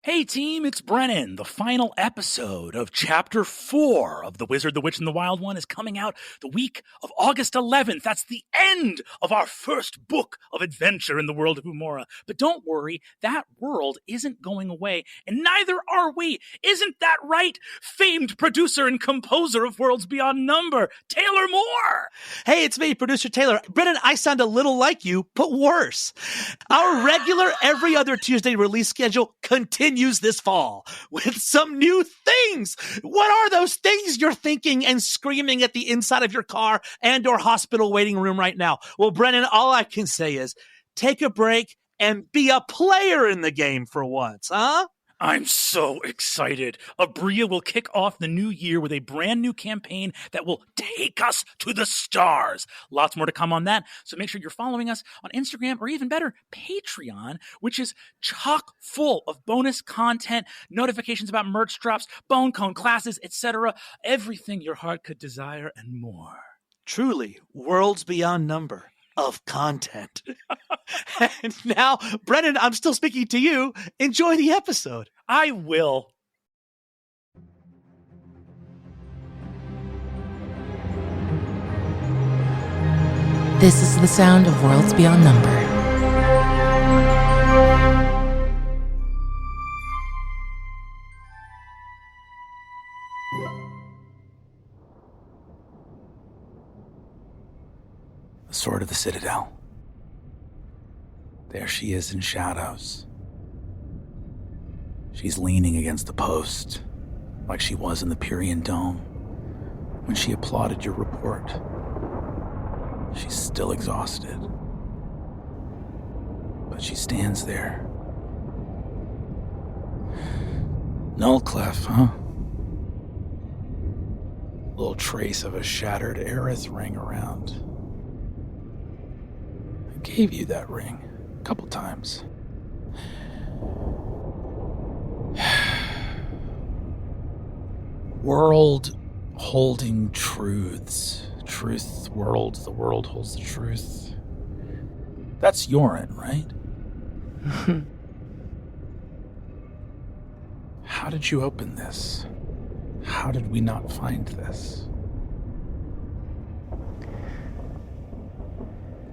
Hey team, it's Brennan. The final episode of Chapter 4 of The Wizard, the Witch, and the Wild One is coming out the week of August 11th. That's the end of our first book of adventure in the world of Umora. But don't worry, that world isn't going away, and neither are we. Isn't that right, famed producer and composer of Worlds Beyond Number, Taylor Moore? Hey, it's me, producer Taylor. Brennan, I sound a little like you, but worse. Our regular every other Tuesday release schedule continues this fall with some new things. What are those things you're thinking and screaming at the inside of your car and or hospital waiting room right now? Well, Brennan, all I can say is take a break and be a player in the game for once, huh? I'm so excited. Abria will kick off the new year with a brand new campaign that will take us to the stars. Lots more to come on that, so make sure you're following us on Instagram or even better, Patreon, which is chock full of bonus content, notifications about merch drops, bone cone classes, etc. Everything your heart could desire and more. Truly, worlds beyond number of content. And now, Brennan, I'm still speaking to you. Enjoy the episode. I will. This is the sound of Worlds Beyond Number. The Sword of the Citadel. There she is in shadows. She's leaning against the post, like she was in the Pyrian Dome when she applauded your report. She's still exhausted, but she stands there. Null clef, huh? Little trace of a shattered Aerith ring around. I gave you that ring a couple times. World holding truths. Truth, world, the world holds the truth. That's Yorin, right? How did you open this? How did we not find this?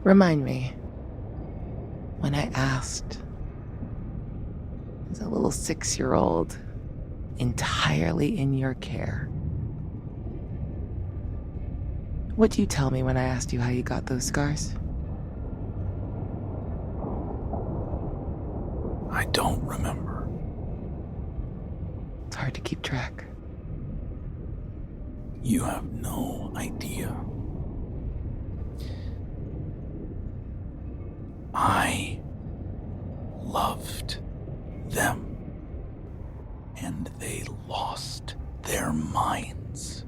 Remind me, when I asked, as a little 6-year-old, entirely in your care, what'd you tell me when I asked you how you got those scars? I don't remember. It's hard to keep track. You have no idea. I loved them, and they lost their minds.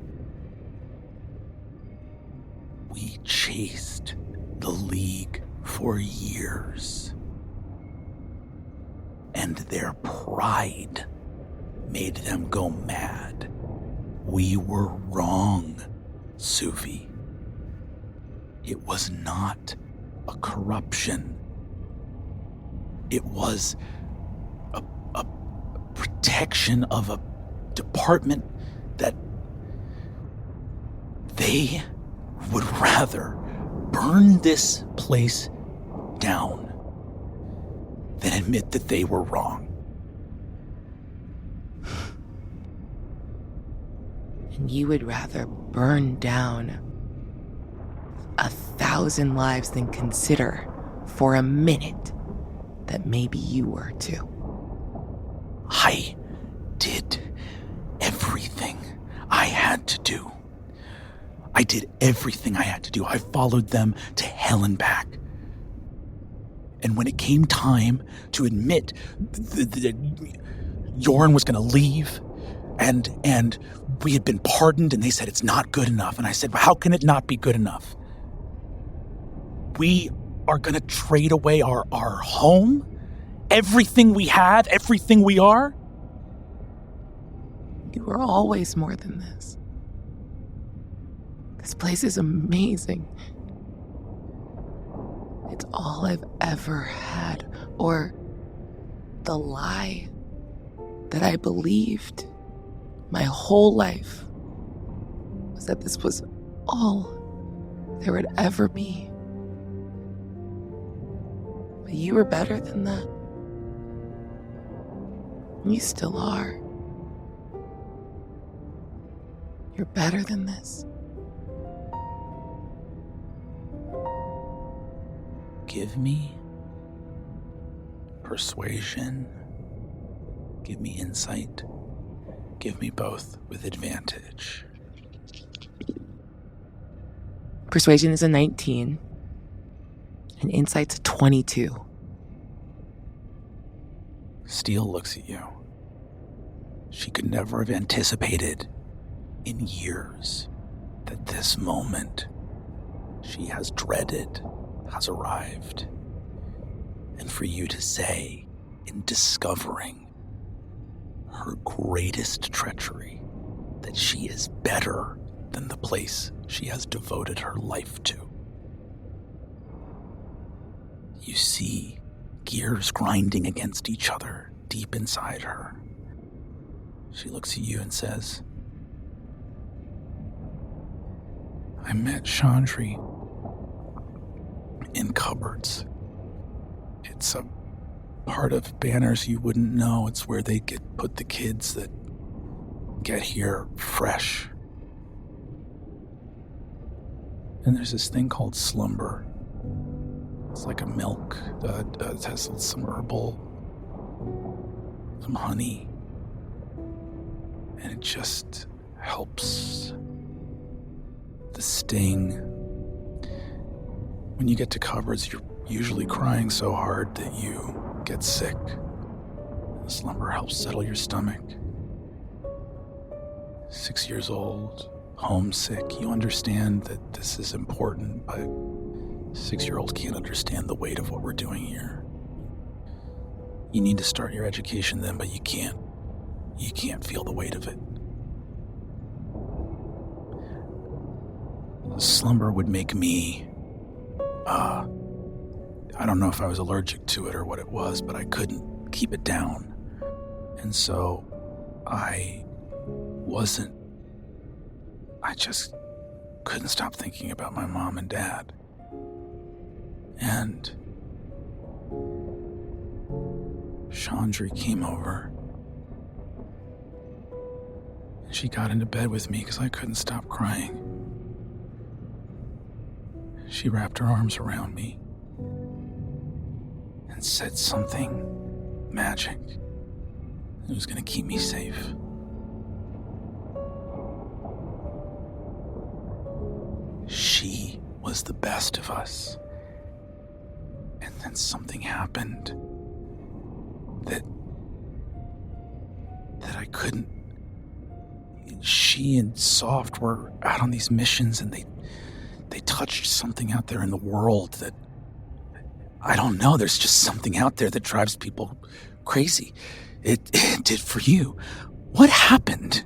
We chased the League for years, and their pride made them go mad. We were wrong, Sufi. It was not a corruption. It was a protection of a department that they would rather burn this place down than admit that they were wrong. And you would rather burn down 1,000 lives than consider for a minute that maybe you were too. I did everything I had to do. I did everything I had to do. I followed them to hell and back. And when it came time to admit that Yorin was going to leave and we had been pardoned and they said it's not good enough. And I said, well, how can it not be good enough? We are going to trade away our home, everything we have, everything we are. You were always more than this. This place is amazing. It's all I've ever had. Or the lie that I believed my whole life was that this was all there would ever be. But you were better than that. You still are. You're better than this. Give me persuasion. Give me insight. Give me both with advantage. Persuasion is a 19, and insight's a 22. Steele looks at you. She could never have anticipated in years that this moment she has dreaded has arrived. And for you to say, in discovering her greatest treachery, that she is better than the place she has devoted her life to. You see gears grinding against each other deep inside her. She looks at you and says, I met Chandri in cupboards. It's a part of Banners you wouldn't know. It's where they put the kids that get here fresh. And there's this thing called slumber. It's like a milk. It has some herbal, some honey. And it just helps the sting. When you get to cupboards, you're usually crying so hard that you get sick. The slumber helps settle your stomach. 6 years old, homesick. You understand that this is important, but 6-year-olds can't understand the weight of what we're doing here. You need to start your education then, but you can't. You can't feel the weight of it. Slumber would make me, I don't know if I was allergic to it or what it was, but I couldn't keep it down. And so I just couldn't stop thinking about my mom and dad. And Chandri came over. And she got into bed with me because I couldn't stop crying. She wrapped her arms around me and said something magic. It was going to keep me safe. She was the best of us. And then something happened that I couldn't. She and Soft were out on these missions, and they touched something out there in the world that, I don't know, there's just something out there that drives people crazy. It did for you. What happened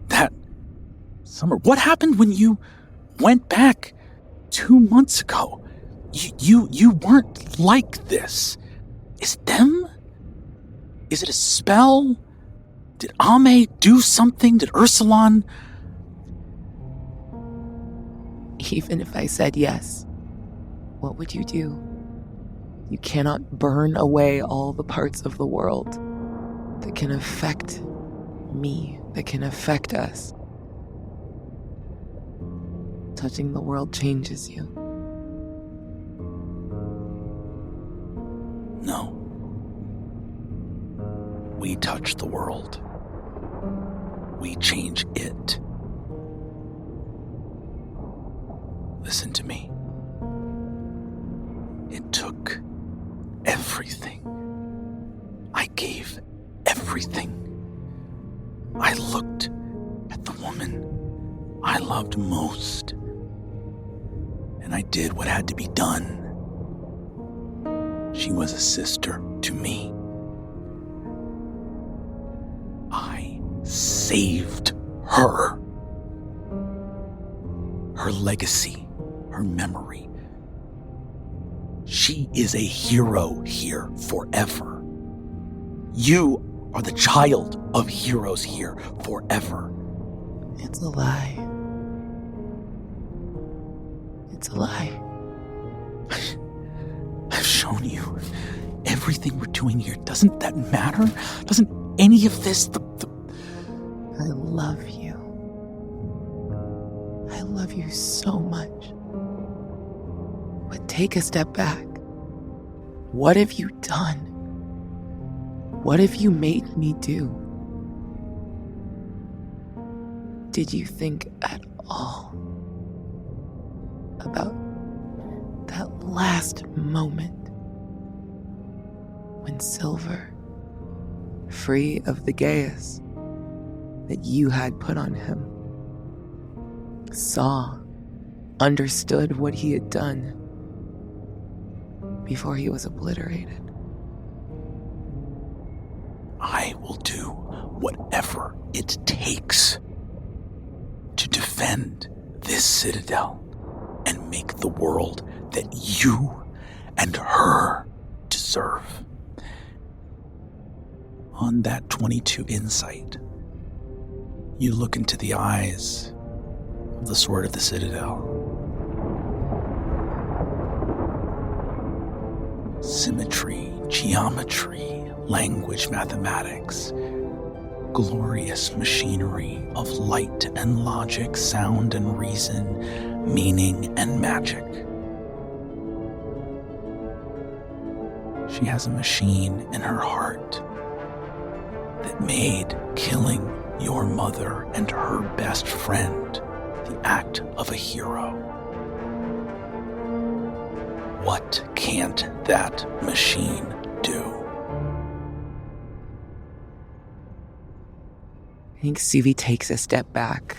that summer? What happened when you went back 2 months ago? You weren't like this. Is it them? Is it a spell? Did Ame do something? Did Ursulon? Even if I said yes, what would you do? You cannot burn away all the parts of the world that can affect me, that can affect us. Touching the world changes you. No. We touch the world. We change it. Listen to me. It took everything. I gave everything. I looked at the woman I loved most, and I did what had to be done. She was a sister to me. I saved her. Her legacy, her memory. She is a hero here forever. You are the child of heroes here forever. It's a lie. It's a lie. I've shown you everything we're doing here. Doesn't that matter? Doesn't any of this... I love you. I love you so much. But take a step back. What have you done? What have you made me do? Did you think at all about that last moment when Silver, free of the gaius that you had put on him, saw, understood what he had done before he was obliterated? I will do whatever it takes to defend this citadel and make the world that you and her deserve. On that 22 insight, you look into the eyes of the Sword of the Citadel. Symmetry, geometry, language, mathematics, glorious machinery of light and logic, sound and reason, meaning and magic. She has a machine in her heart that made killing your mother and her best friend the act of a hero. What can't that machine do? I think Suvi takes a step back,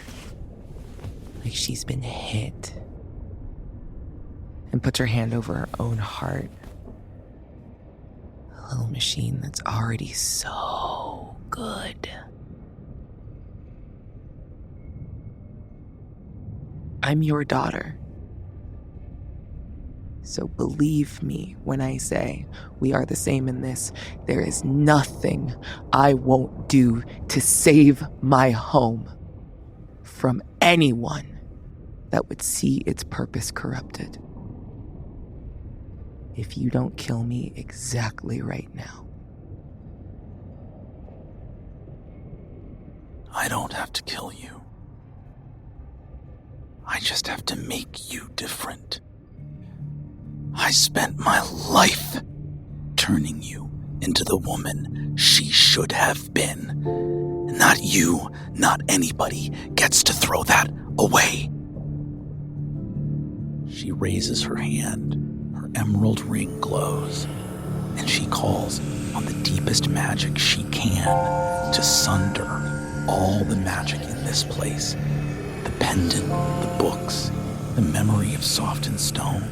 like she's been hit, and puts her hand over her own heart. A little machine that's already so good. I'm your daughter. So believe me when I say we are the same in this. There is nothing I won't do to save my home from anyone that would see its purpose corrupted. If you don't kill me exactly right now. I don't have to kill you. I just have to make you different. I spent my life turning you into the woman she should have been. Not you, not anybody gets to throw that away. She raises her hand, her emerald ring glows, and she calls on the deepest magic she can to sunder all the magic in this place. The pendant, the books, the memory of soft and stone.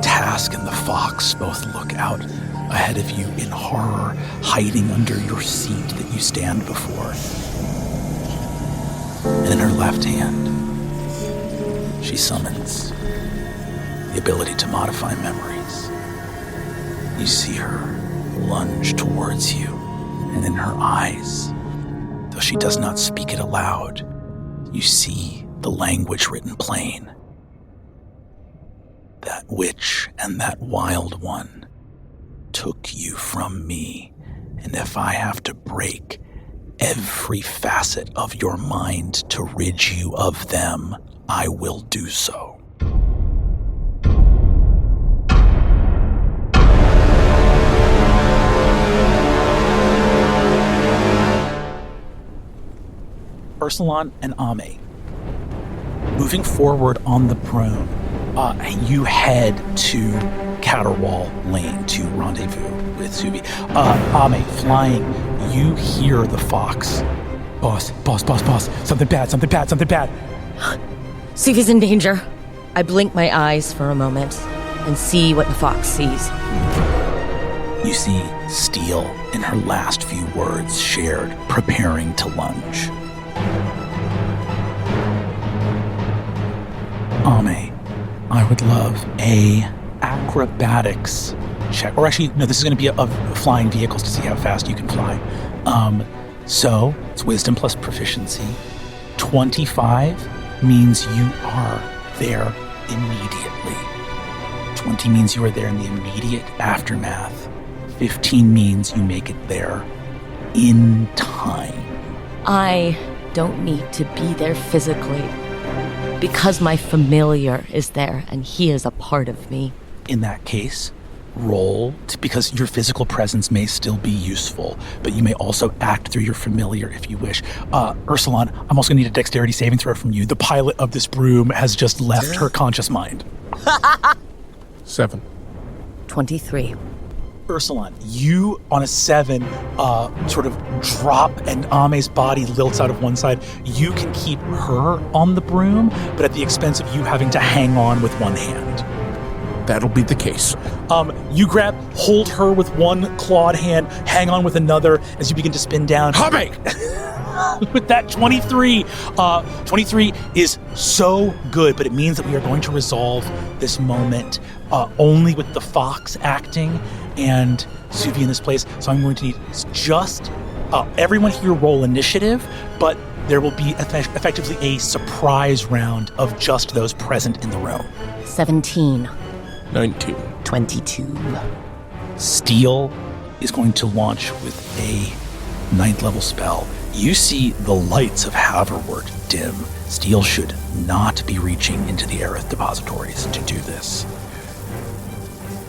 Task and the fox both look out ahead of you in horror, hiding under your seat that you stand before. And in her left hand, she summons the ability to modify memories. You see her lunge towards you, and in her eyes, though she does not speak it aloud, you see the language written plain. That witch and that wild one took you from me, and if I have to break every facet of your mind to rid you of them, I will do so. Ursulon and Ame, moving forward on the prone, you head to Caterwall Lane to rendezvous with Suvi. Ame, flying, you hear the fox. Boss, something bad. Suvi's in danger. I blink my eyes for a moment and see what the fox sees. You see steel in her last few words shared, preparing to lunge. Ame, I would love a acrobatics check. Or actually, no, this is going to be a flying vehicles to see how fast you can fly. So it's wisdom plus proficiency. 25 means you are there immediately. 20 means you are there in the immediate aftermath. 15 means you make it there in time. I don't need to be there physically because my familiar is there and he is a part of me. In that case, roll, because your physical presence may still be useful, but you may also act through your familiar if you wish. Ursulon, I'm also going to need a dexterity saving throw from you. The pilot of this broom has just left her conscious mind. 7. 23. Ursulon, you on a 7 sort of drop and Ame's body lilts out of one side. You can keep her on the broom, but at the expense of you having to hang on with one hand. That'll be the case. You hold her with one clawed hand, hang on with another as you begin to spin down. Hame! With that 23. 23 is so good, but it means that we are going to resolve this moment only with the fox acting and Suvi in this place. So I'm going to need just everyone here roll initiative, but there will be effectively a surprise round of just those present in the room. 17. 19. 22. Steel is going to launch with a 9th level spell. You see the lights of Haverwort dim. Steel should not be reaching into the Aerith depositories to do this.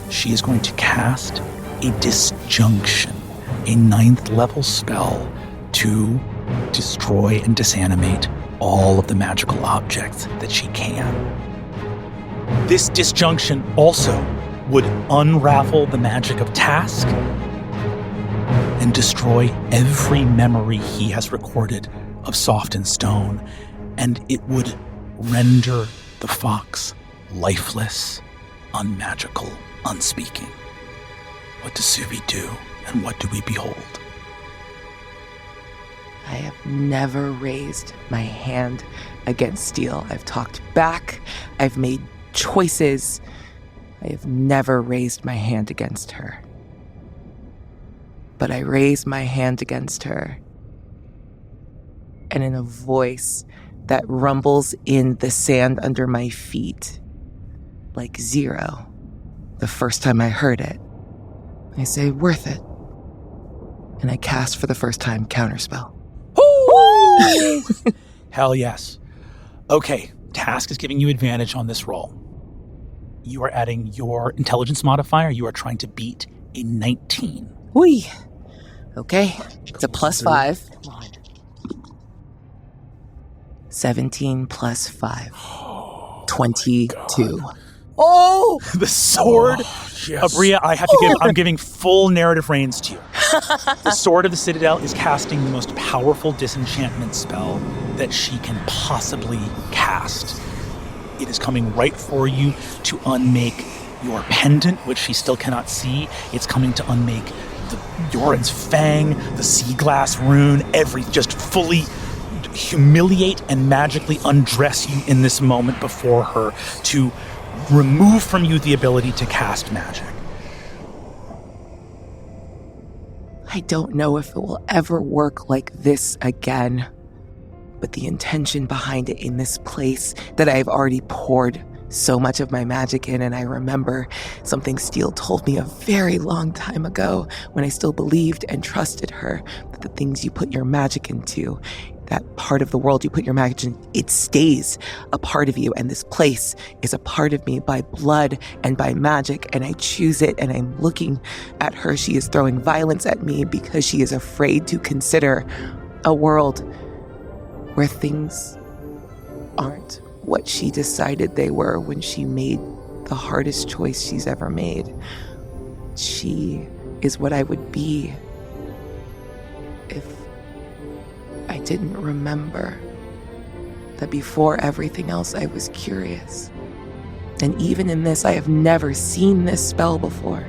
She is going to cast a disjunction, a 9th level spell to destroy and disanimate all of the magical objects that she can. This disjunction also would unravel the magic of Task and destroy every memory he has recorded of Soft and Stone, and it would render the fox lifeless, unmagical, unspeaking. What does Suvi do, and what do we behold? I have never raised my hand against Steel. I've talked back. I've made choices. I have never raised my hand against her. But I raise my hand against her, and in a voice that rumbles in the sand under my feet, like 0, the first time I heard it, I say, worth it. And I cast for the first time Counterspell. Hell yes. Okay, Task is giving you advantage on this roll. You are adding your intelligence modifier. You are trying to beat a 19. Whee! Okay, it's a +5. 17 plus 5. 22. Oh! The sword, Yes. Abria, I'm giving full narrative reins to you. The Sword of the Citadel is casting the most powerful disenchantment spell that she can possibly cast. It is coming right for you to unmake your pendant, which she still cannot see. It's coming to unmake the Yoren's Fang, the Sea Glass rune, just fully humiliate and magically undress you in this moment before her to remove from you the ability to cast magic. I don't know if it will ever work like this again, but the intention behind it in this place that I've already poured so much of my magic in, and I remember something Steel told me a very long time ago when I still believed and trusted her, that the things you put your magic into, that part of the world you put your magic in, it stays a part of you, and this place is a part of me by blood and by magic, and I choose it, and I'm looking at her. She is throwing violence at me because she is afraid to consider a world where things aren't what she decided they were when she made the hardest choice she's ever made. She is what I would be if I didn't remember that before everything else I was curious. And even in this, I have never seen this spell before.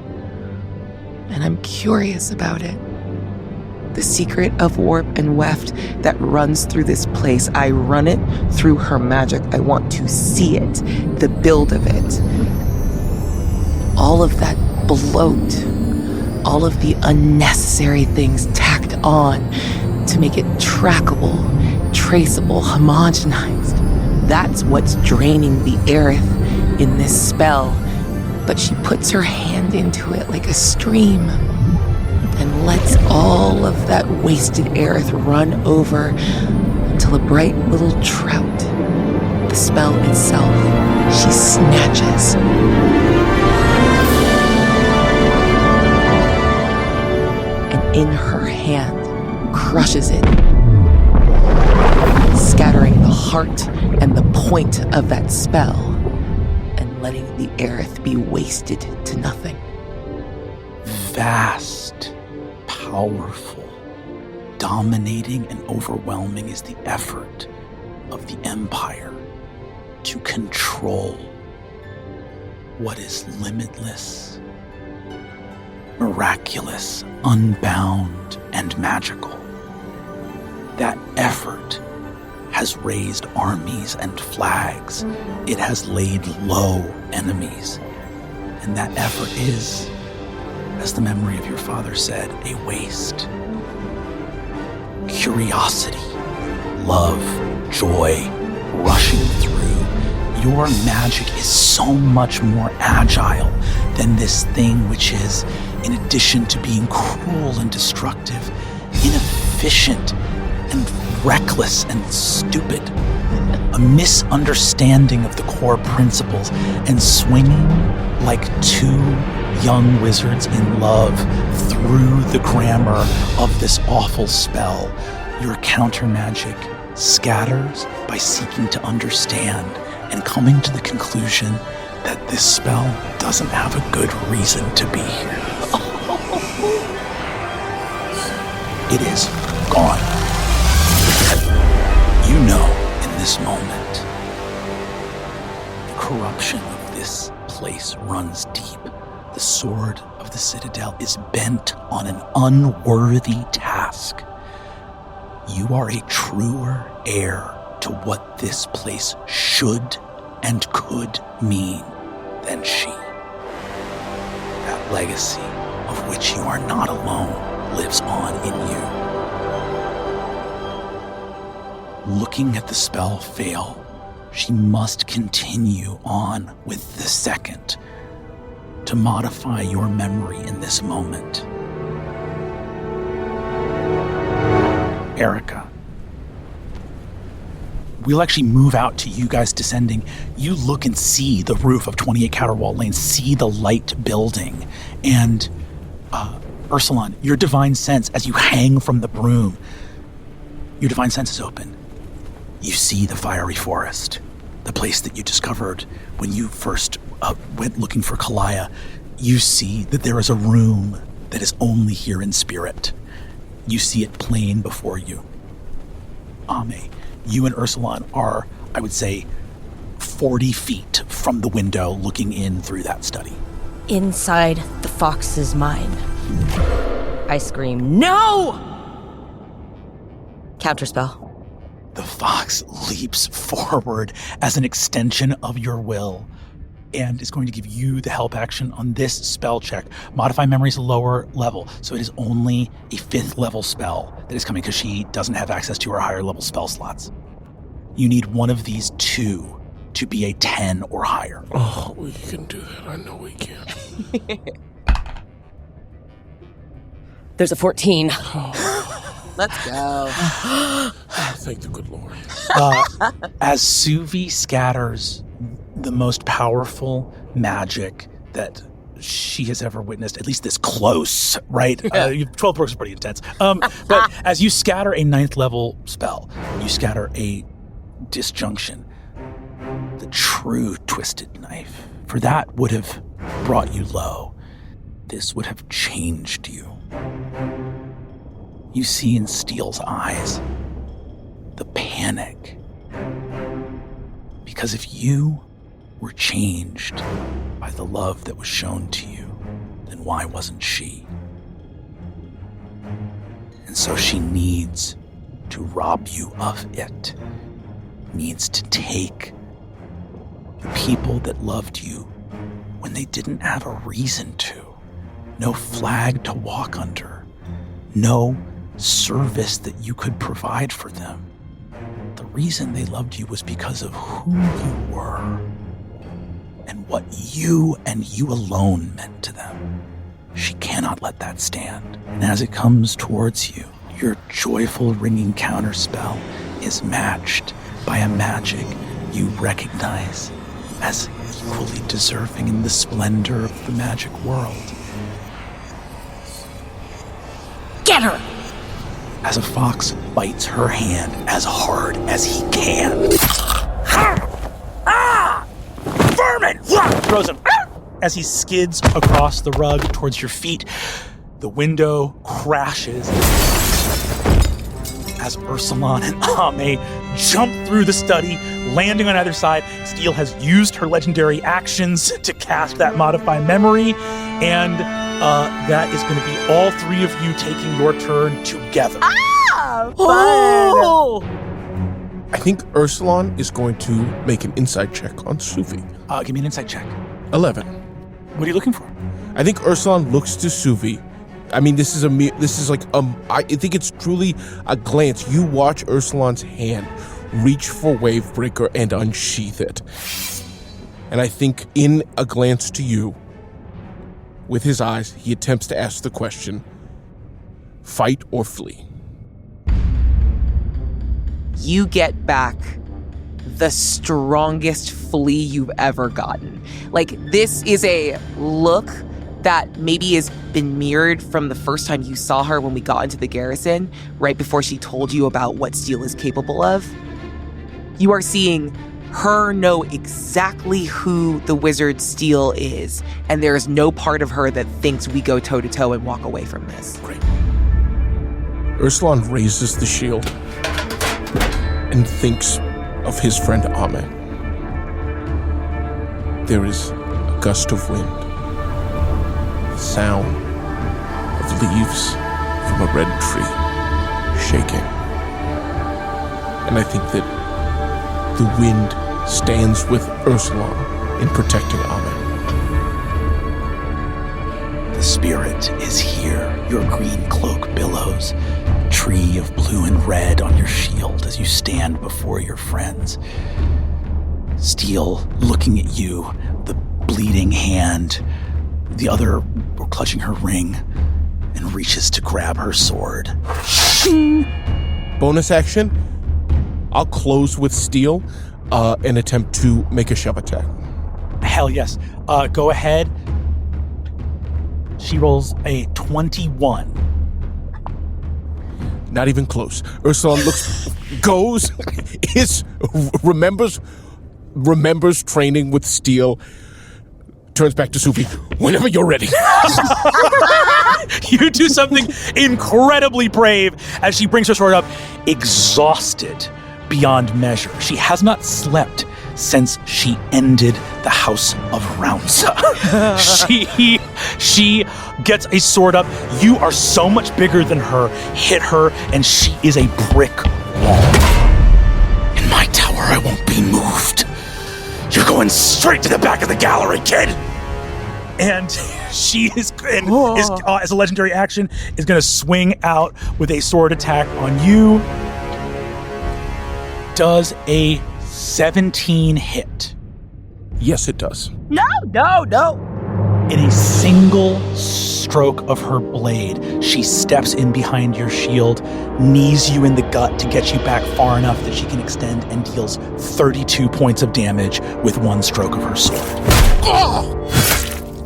And I'm curious about it. The secret of warp and weft that runs through this place, I run it through her magic. I want to see it, the build of it. All of that bloat, all of the unnecessary things tacked on to make it trackable, traceable, homogenized. That's what's draining the Aerith in this spell. But she puts her hand into it like a stream and lets all of that wasted Aerith run over until a bright little trout, the spell itself, she snatches. And in her hand, crushes it, scattering the heart and the point of that spell, and letting the Aerith be wasted to nothing. Vast, powerful, dominating, and overwhelming is the effort of the Empire to control what is limitless, miraculous, unbound, and magical. That effort has raised armies and flags. It has laid low enemies. And that effort is, as the memory of your father said, a waste. Curiosity, love, joy, rushing through. Your magic is so much more agile than this thing which is, in addition to being cruel and destructive, inefficient and reckless and stupid. A misunderstanding of the core principles and swinging like two young wizards in love through the grammar of this awful spell. Your counter magic scatters by seeking to understand and coming to the conclusion that this spell doesn't have a good reason to be here. It is gone. You know in this moment, the corruption of this place runs deep. The sword of the Citadel is bent on an unworthy task. You are a truer heir to what this place should and could mean than she. That legacy of which you are not alone lives on in you. Looking at the spell fail, she must continue on with the second to modify your memory in this moment. Erica, we'll actually move out to you guys descending. You look and see the roof of 28 Caterwall Lane, see the light building, and Ursulon, your divine sense, as you hang from the broom, your divine sense is open. You see the fiery forest, the place that you discovered when you first went looking for Kalaya. You see that there is a room that is only here in spirit. You see it plain before you. Ame, you and Ursulon are, I would say, 40 feet from the window looking in through that study. Inside the fox's mind, I scream, "No!" Counterspell. The fox leaps forward as an extension of your will and is going to give you the help action on this spell check. Modify memory is a lower level, so it is only a 5th level spell that is coming because she doesn't have access to her higher level spell slots. You need one of these two to be a 10 or higher. Oh, we can do that. I know we can. There's a 14. Let's go. Thank the good Lord. As Suvi scatters the most powerful magic that she has ever witnessed, at least this close, right? 12 perks is pretty intense. But as you scatter a 9th level spell, you scatter a disjunction, the true twisted knife, for that would have brought you low. This would have changed you. You see in Steele's eyes the panic. Because if you were changed by the love that was shown to you, then why wasn't she? And so she needs to rob you of it, needs to take the people that loved you when they didn't have a reason to, no flag to walk under, no service that you could provide for them. The reason they loved you was because of who you were and what you and you alone meant to them. She cannot let that stand. And as it comes towards you, your joyful ringing counterspell is matched by a magic you recognize as equally deserving in the splendor of the magic world. Get her! As a fox bites her hand as hard as he can. Vermin! Throws him as he skids across the rug towards your feet. The window crashes as Ursulon and Ame jump through the study, landing on either side. Steel has used her legendary actions to cast that Modify Memory, and that is going to be all three of you taking your turn together. Oh! I think Ursulon is going to make an insight check on Suvi. Give me an insight check. 11. What are you looking for? I think Ursulon looks to Suvi. I mean, I think it's truly a glance. You watch Ursulon's hand reach for Wavebreaker and unsheath it. And I think in a glance to you, with his eyes, he attempts to ask the question, fight or flee? You get back the strongest flee you've ever gotten. Like, this is a look that maybe has been mirrored from the first time you saw her when we got into the garrison, right before she told you about what Steel is capable of. You are seeing her know exactly who the wizard Steel is, and there is no part of her that thinks we go toe-to-toe and walk away from this. Great. Ursulon raises the shield and thinks of his friend Ame. There is a gust of wind, the sound of leaves from a red tree shaking. And I think that the wind stands with Ursulon in protecting Ame. The spirit is here. Your green cloak billows, a tree of blue and red on your shield as you stand before your friends. Steel looking at you, the bleeding hand, the other clutching her ring, and reaches to grab her sword. Bonus action, I'll close with Steel and attempt to make a shove attack. Hell yes. Go ahead. She rolls a 21. Not even close. Ursulon remembers training with Steel, turns back to Suvi. Whenever you're ready. You do something incredibly brave as she brings her sword up, exhausted beyond measure. She has not slept since she ended the House of Roundsa. She gets a sword up. You are so much bigger than her. Hit her, and she is a brick wall. In my tower, I won't be moved. You're going straight to the back of the gallery, kid. And she is as a legendary action, is going to swing out with a sword attack on you. Does a 17 hit? Yes, it does. No. In a single stroke of her blade, she steps in behind your shield, knees you in the gut to get you back far enough that she can extend, and deals 32 points of damage with one stroke of her sword.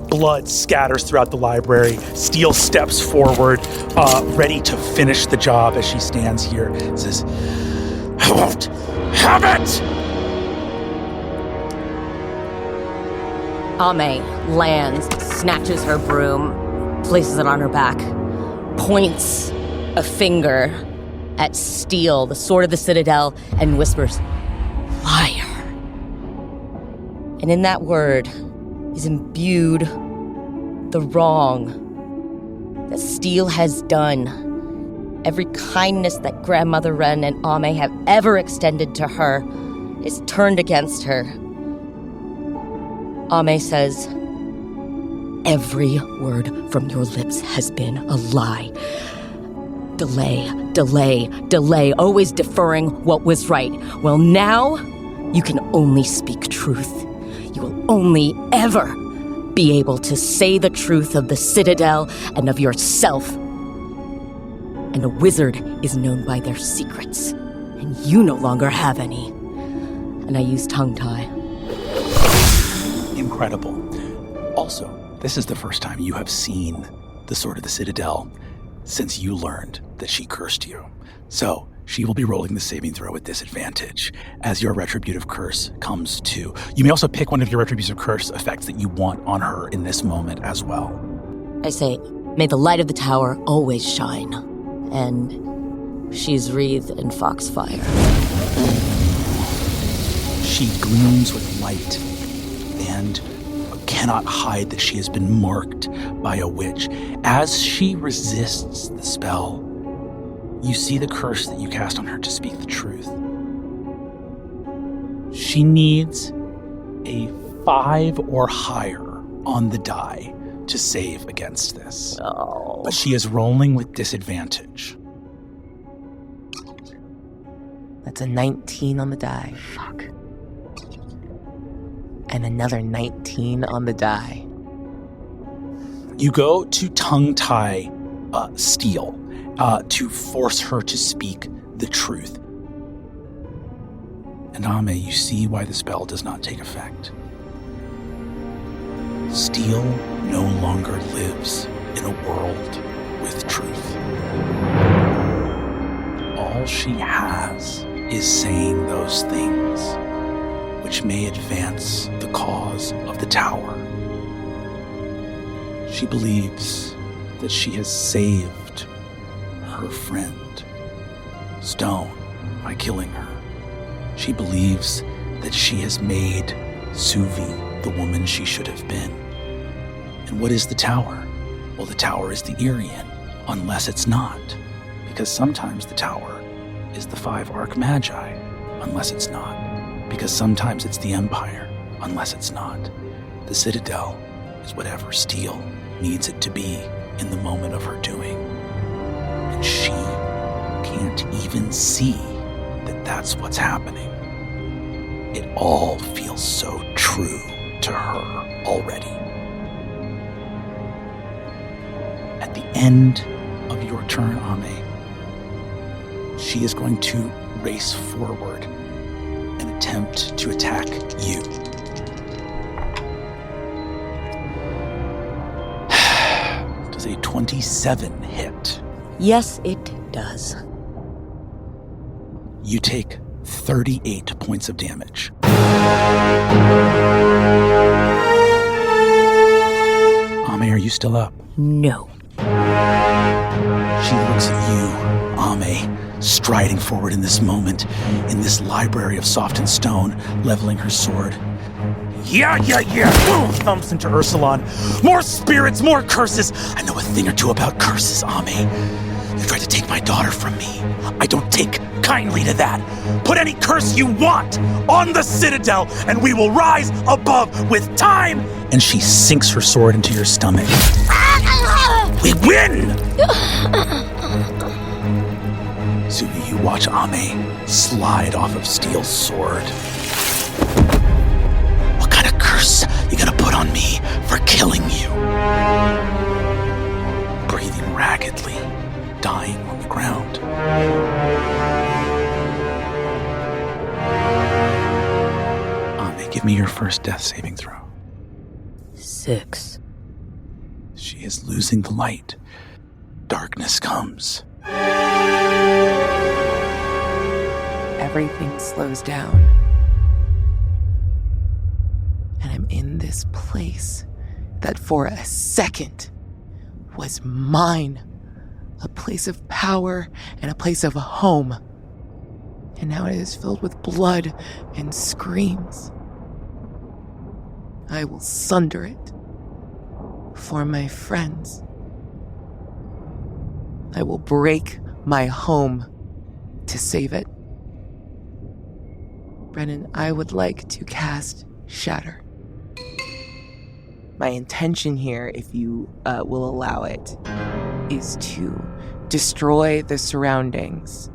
Blood scatters throughout the library. Steel steps forward, ready to finish the job as she stands here. Says, "I won't have it!" Ame lands, snatches her broom, places it on her back, points a finger at Steel, the sword of the Citadel, and whispers, "Liar." And in that word is imbued the wrong that Steel has done. Every kindness that Grandmother Wren and Ame have ever extended to her is turned against her. Ame says, "Every word from your lips has been a lie. Delay, delay, delay, always deferring what was right. Well, now you can only speak truth. You will only ever be able to say the truth of the Citadel and of yourself. And a wizard is known by their secrets, and you no longer have any. And I use tongue tie. Incredible. Also, this is the first time you have seen the Sword of the Citadel since you learned that she cursed you. So, she will be rolling the saving throw with disadvantage as your retributive curse comes to. You may also pick one of your retributive curse effects that you want on her in this moment as well. I say, may the light of the tower always shine. And she's wreathed in foxfire. She gleams with light and cannot hide that she has been marked by a witch. As she resists the spell, you see the curse that you cast on her to speak the truth. She needs a 5 or higher on the die to save against this. Oh. But she is rolling with disadvantage. That's a 19 on the die. Fuck. And another 19 on the die. You go to tongue-tie Steel to force her to speak the truth. And Ame, you see why the spell does not take effect. Steel no longer lives in a world with truth. All she has is saying those things which may advance the cause of the tower. She believes that she has saved her friend, Stone, by killing her. She believes that she has made Suvi the woman she should have been. And what is the tower? Well, the tower is the Irian, unless it's not. Because sometimes the tower is the 5 Archmagi, unless it's not. Because sometimes it's the Empire, unless it's not. The Citadel is whatever Steel needs it to be in the moment of her doing. And she can't even see that that's what's happening. It all feels so true to her already. At the end of your turn, Ame, she is going to race forward and attempt to attack you. Does a 27 hit? Yes, it does. You take 38 points of damage. Ame, are you still up? No. She looks at you, Ame, striding forward in this moment, in this library of softened stone, leveling her sword. Yeah. Boom! Thumps into Ursulon. More spirits, more curses. I know a thing or two about curses, Ame. You tried to take my daughter from me. I don't take kindly to that. Put any curse you want on the Citadel, and we will rise above with time. And she sinks her sword into your stomach. We win! Suvi, you watch Ame slide off of Steel's sword. What kind of curse you gonna put on me for killing you? Breathing raggedly, dying on the ground. Ame, give me your first death saving throw. 6. She is losing the light. Darkness comes. Everything slows down. And I'm in this place that for a second was mine. A place of power and a place of home. And now it is filled with blood and screams. I will sunder it for my friends. I will break my home to save it. Brennan, I would like to cast Shatter. My intention here, if you will allow it, is to destroy the surroundings,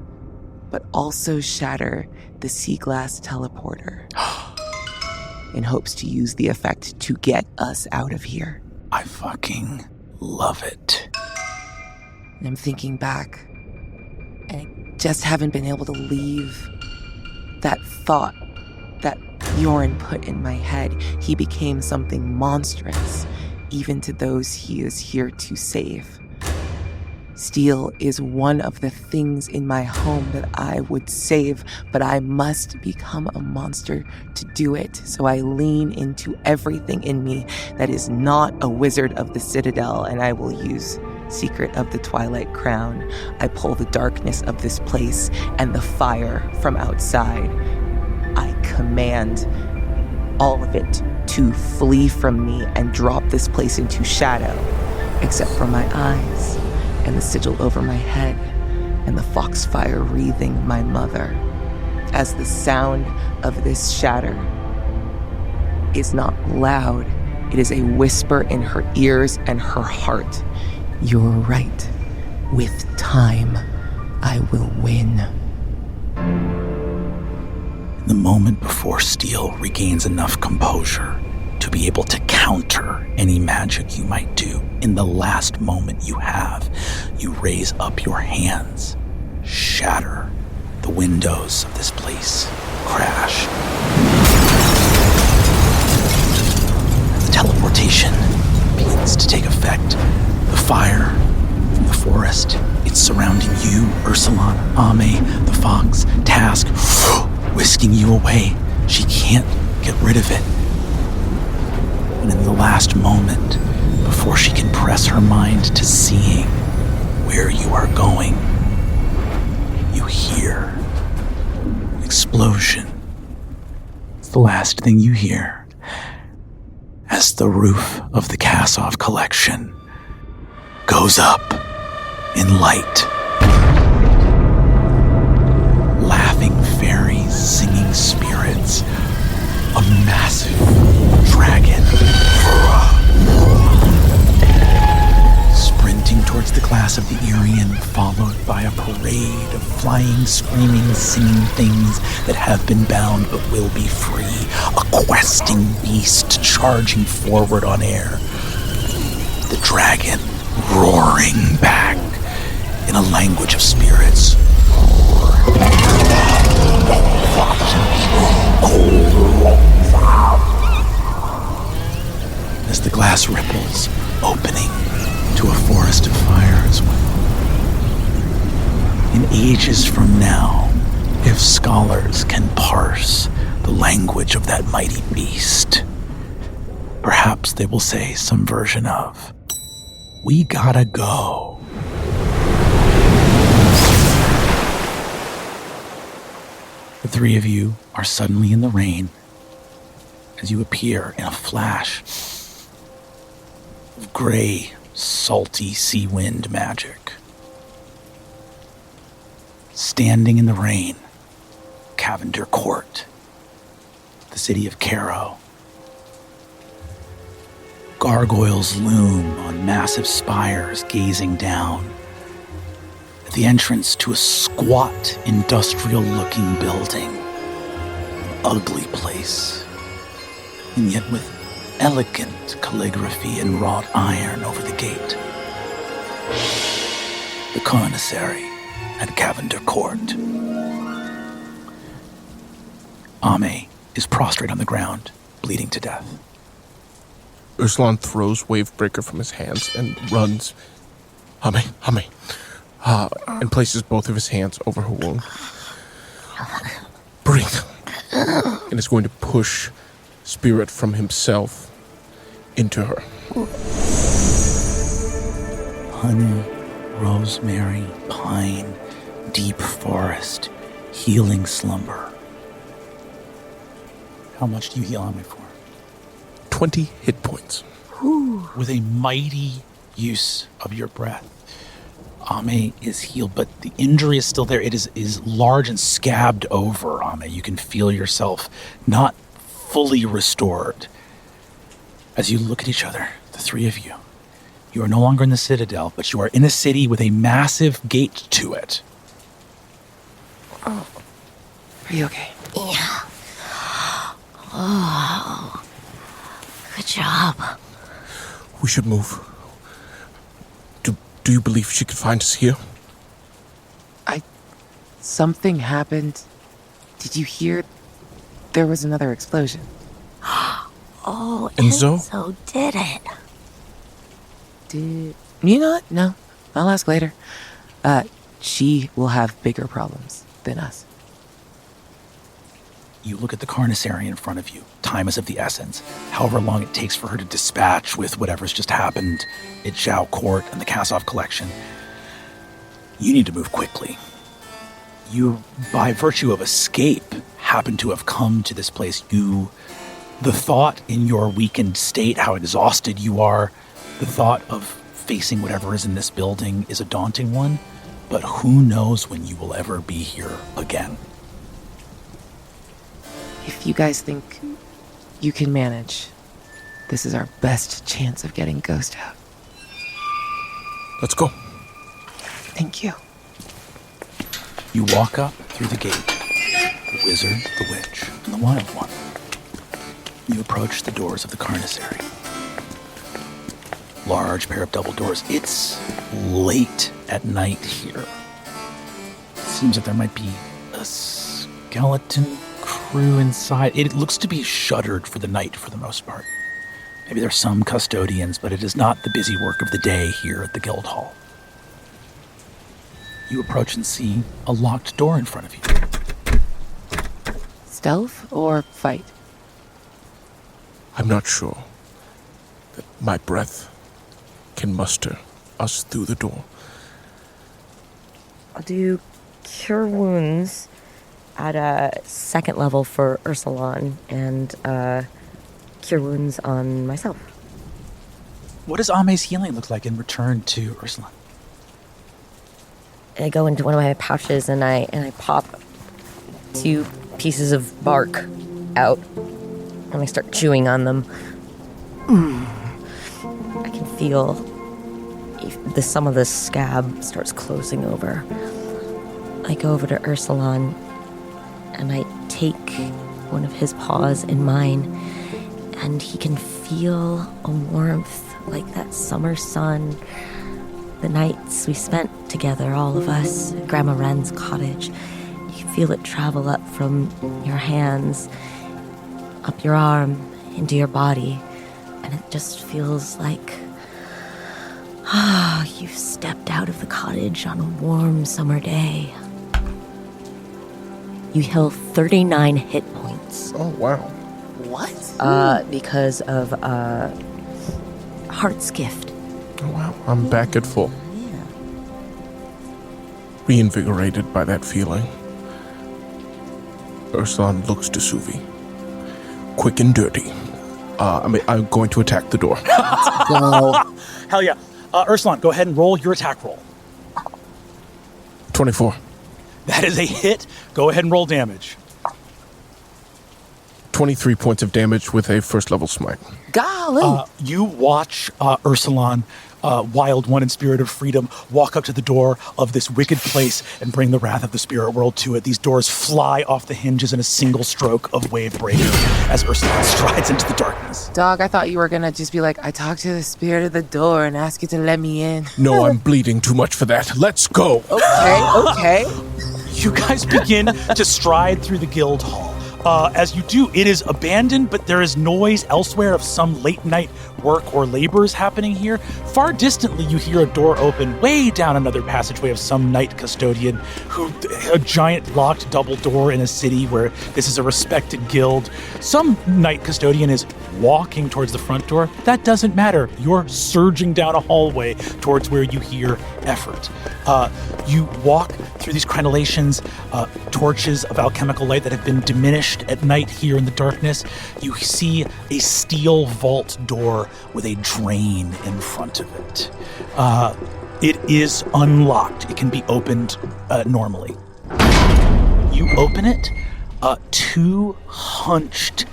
but also shatter the sea glass teleporter in hopes to use the effect to get us out of here. I fucking love it. And I'm thinking back, and I just haven't been able to leave that thought that Bjorn put in my head. He became something monstrous, even to those he is here to save. Steel is one of the things in my home that I would save, but I must become a monster to do it. So I lean into everything in me that is not a wizard of the Citadel, and I will use Secret of the Twilight Crown. I pull the darkness of this place and the fire from outside. I command all of it to flee from me and drop this place into shadow, except for my eyes and the sigil over my head and the foxfire wreathing my mother. As the sound of this shatter is not loud, it is a whisper in her ears and her heart. You're right. With time, I will win. In the moment before Steel regains enough composure to be able to counter any magic you might do, in the last moment you have, you raise up your hands, shatter the windows of this place, crash. The teleportation begins to take effect. The fire from the forest, it's surrounding you, Ursulon, Ame, the fox, Task, whisking you away. She can't get rid of it. And in the last moment, before she can press her mind to seeing where you are going, you hear an explosion. It's the last thing you hear as the roof of the Kasov collection goes up in light. Laughing fairies, singing spirits, a massive dragon sprinting towards the glass of the Irian, followed by a parade of flying, screaming, singing things that have been bound but will be free. A questing beast charging forward on air. The dragon roaring back in a language of spirits. As the glass ripples, opening to a forest of fire as well. In ages from now, if scholars can parse the language of that mighty beast, perhaps they will say some version of, "We gotta go." The three of you are suddenly in the rain as you appear in a flash of gray, salty sea wind magic. Standing in the rain, Cavender Court, the city of Cairo. Gargoyles loom on massive spires gazing down at the entrance to a squat, industrial-looking building. An ugly place, and yet with elegant calligraphy and wrought iron over the gate. The commissary at Cavender Court. Ame is prostrate on the ground, bleeding to death. Ursulon throws Wavebreaker from his hands and runs. Ame, and places both of his hands over her wound. Breathe. And is going to push spirit from himself into her. Honey, rosemary, pine, deep forest, healing slumber. How much do you heal Ame for? 20 hit points. With a mighty use of your breath, Ame is healed, but the injury is still there. It is large and scabbed over, Ame. You can feel yourself not fully restored. As you look at each other, the three of you, You are no longer in the Citadel, but you are in a city with a massive gate to it. Are you okay? Yeah. Oh. Good job. We should move. Do you believe she could find us here? Something happened. Did you hear there was another explosion? Oh, Enzo? Enzo did it. Did you know what? No, I'll ask later. She will have bigger problems than us. You look at the carnicerie in front of you. Time is of the essence. However long it takes for her to dispatch with whatever's just happened at Zhao Court and the Kasov collection, you need to move quickly. You, by virtue of escape, happen to have come to this place. The thought in your weakened state, how exhausted you are, the thought of facing whatever is in this building is a daunting one, but who knows when you will ever be here again. If you guys think you can manage, this is our best chance of getting Ghost out. Let's go. Thank you. You walk up through the gate, the wizard, the witch, and the wild one. You approach the doors of the carnicerie. Large pair of double doors. It's late at night here. Seems like there might be a skeleton crew inside. It looks to be shuttered for the night for the most part. Maybe there's some custodians, but it is not the busy work of the day here at the guild hall. You approach and see a locked door in front of you. Stealth or fight? I'm not sure that my breath can muster us through the door. I'll do Cure Wounds at a second level for Ursulon and Cure Wounds on myself. What does Ame's healing look like in return to Ursula? I go into one of my pouches and I pop 2 pieces of bark out and I start chewing on them. I can feel some of the scab starts closing over. I go over to Ursulon and I take one of his paws in mine, and he can feel a warmth like that summer sun. The nights we spent together, all of us, at Grandma Wren's cottage. You can feel it travel up from your hands, up your arm, into your body. And it just feels like, you've stepped out of the cottage on a warm summer day. You heal 39 hit points. Oh, wow. What? Because of Heart's Gift. Oh, wow. I'm back at full. Yeah. Reinvigorated by that feeling, Ursulon looks to Suvi. Quick and dirty. I'm going to attack the door. Hell yeah. Ursulon, go ahead and roll your attack roll. 24. That is a hit. Go ahead and roll damage. 23 points of damage with a first level smite. Golly! You watch Ursulon, Wild One and Spirit of Freedom, walk up to the door of this wicked place and bring the wrath of the spirit world to it. These doors fly off the hinges in a single stroke of wave breaker as Ursulon strides into the darkness. Dog, I thought you were gonna just be like, I talked to the spirit of the door and ask you to let me in. No, I'm bleeding too much for that. Let's go. Okay. You guys begin to stride through the guild hall. As you do, it is abandoned, but there is noise elsewhere of some late night work or labors happening here. Far distantly, you hear a door open way down another passageway of some night custodian, a giant locked double door in a city where this is a respected guild. Some night custodian is walking towards the front door. That doesn't matter. You're surging down a hallway towards where you hear effort. You walk through these crenellations, torches of alchemical light that have been diminished at night here in the darkness. You see a steel vault door with a drain in front of it. It is unlocked. It can be opened normally. You open it. 2 hunched,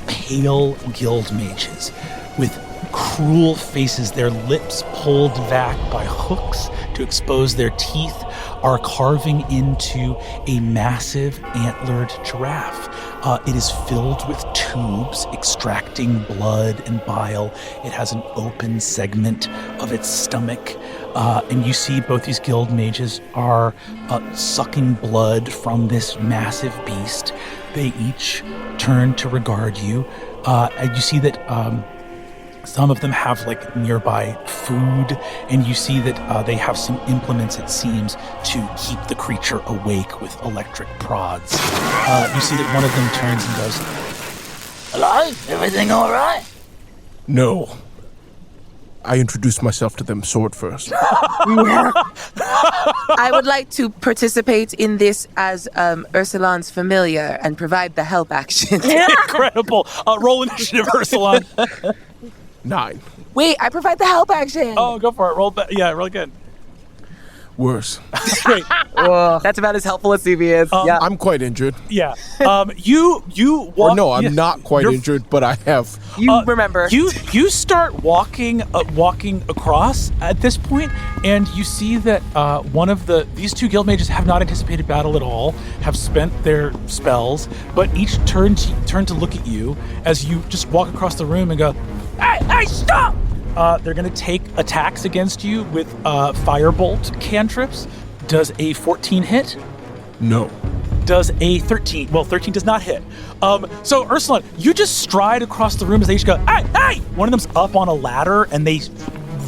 pale guild mages with cruel faces, their lips pulled back by hooks to expose their teeth, are carving into a massive antlered giraffe. It is filled with tubes extracting blood and bile. It has an open segment of its stomach. And you see both these guild mages are sucking blood from this massive beast. They each turn to regard you. And you see that some of them have like nearby food, and you see that they have some implements, it seems, to keep the creature awake with electric prods. You see that one of them turns and goes, "Hello? Everything all right?" No. I introduced myself to them sword first. I would like to participate in this as Ursulan's familiar and provide the help action. Incredible. Roll initiative, Ursulan. 9. Wait, I provide the help action. Oh, go for it. Roll really good. Worse. Great. That's about as helpful as CV is. Yeah. I'm quite injured. Yeah. You walk. Or no, I'm not quite injured, but I have. You remember. You start walking across at this point, and you see that one of these two guild mages have not anticipated battle at all, have spent their spells, but each turn to look at you as you just walk across the room and go, "Hey, stop!" They're going to take attacks against you with firebolt cantrips. Does a 14 hit? No. Does a 13? Well, 13 does not hit. So, Ursulan, you just stride across the room as they each go, hey! One of them's up on a ladder, and they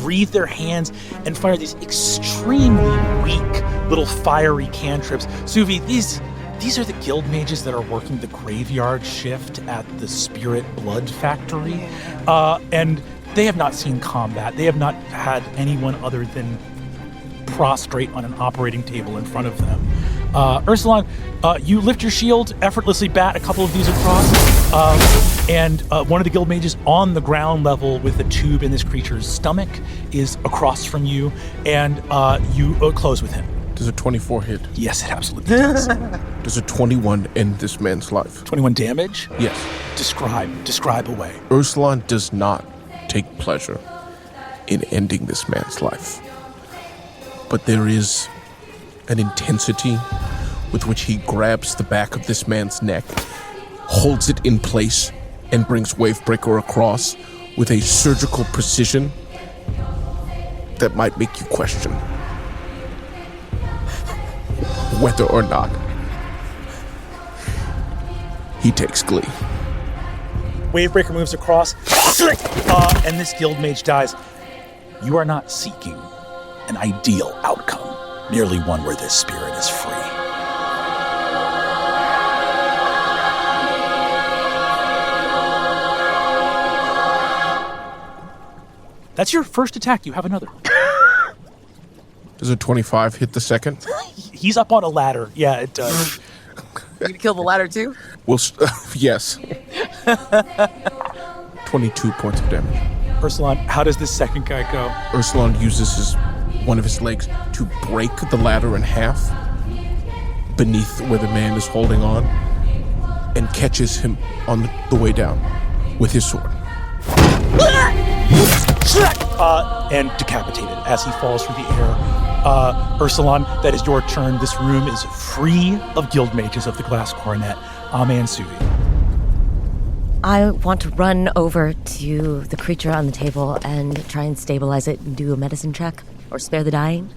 wreathe their hands and fire these extremely weak little fiery cantrips. Suvi, these are the guild mages that are working the graveyard shift at the Spirit Blood Factory. And they have not seen combat. They have not had anyone other than prostrate on an operating table in front of them. Ursulan, you lift your shield, effortlessly bat a couple of these across, and one of the guild mages on the ground level with a tube in this creature's stomach is across from you, and you close with him. Does a 24 hit? Yes, it absolutely does. Does a 21 end this man's life? 21 damage? Yes. Describe away. Ursulan does not take pleasure in ending this man's life. But there is an intensity with which he grabs the back of this man's neck, holds it in place, and brings Wavebreaker across with a surgical precision that might make you question whether or not he takes glee. Wavebreaker moves across, and this guild mage dies. You are not seeking an ideal outcome, merely one where this spirit is free. That's your first attack. You have another. Does a 25 hit the second? He's up on a ladder. Yeah, it does. You gonna kill the ladder too? Well, yes. 22 points of damage. Ursulan, how does this second guy go? Ursulan uses one of his legs to break the ladder in half beneath where the man is holding on and catches him on the way down with his sword. And decapitated as he falls through the air. Ursulan, that is your turn. This room is free of guild mages of the Glass Coronet. Ame and Suvi. I want to run over to the creature on the table and try and stabilize it and do a medicine check or spare the dying.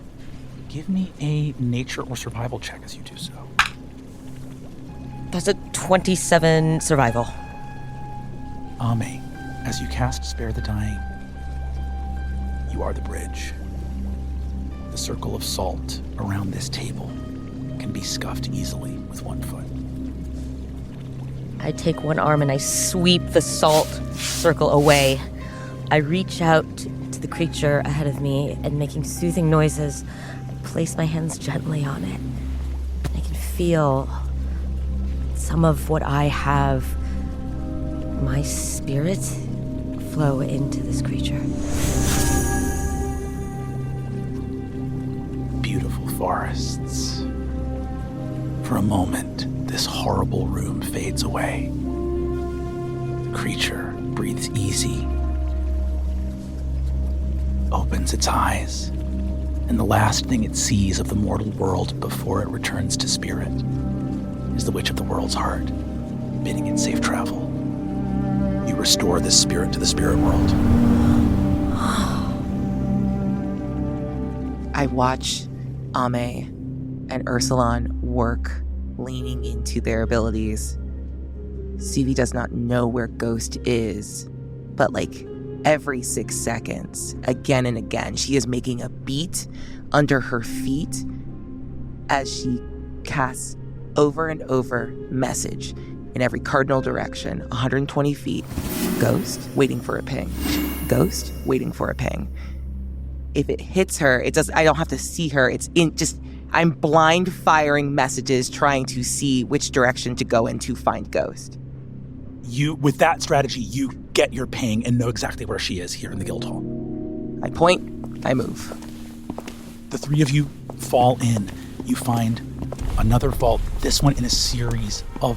Give me a nature or survival check as you do so. That's a 27 survival. Ame, as you cast Spare the Dying, you are the bridge. The circle of salt around this table can be scuffed easily with one foot. I take one arm and I sweep the salt circle away. I reach out to the creature ahead of me and making soothing noises, I place my hands gently on it. I can feel some of what I have, my spirit, flow into this creature. Beautiful forests. For a moment, this horrible room fades away. The creature breathes easy opens its eyes, and the last thing it sees of the mortal world before it returns to spirit is the Witch of the World's heart, bidding it safe travel. You restore this spirit to the spirit world. I watch Ame and Ursulon work, leaning into their abilities. Suvi does not know where Ghost is, but every 6 seconds, again and again, she is making a beat under her feet as she casts over and over message in every cardinal direction, 120 feet. Ghost, waiting for a ping. Ghost, waiting for a ping. If it hits her, I don't have to see her. I'm blind firing messages trying to see which direction to go in to find Ghost. With that strategy, you get your ping and know exactly where she is here in the guild hall. I point, I move. The three of you fall in. You find another vault, this one in a series of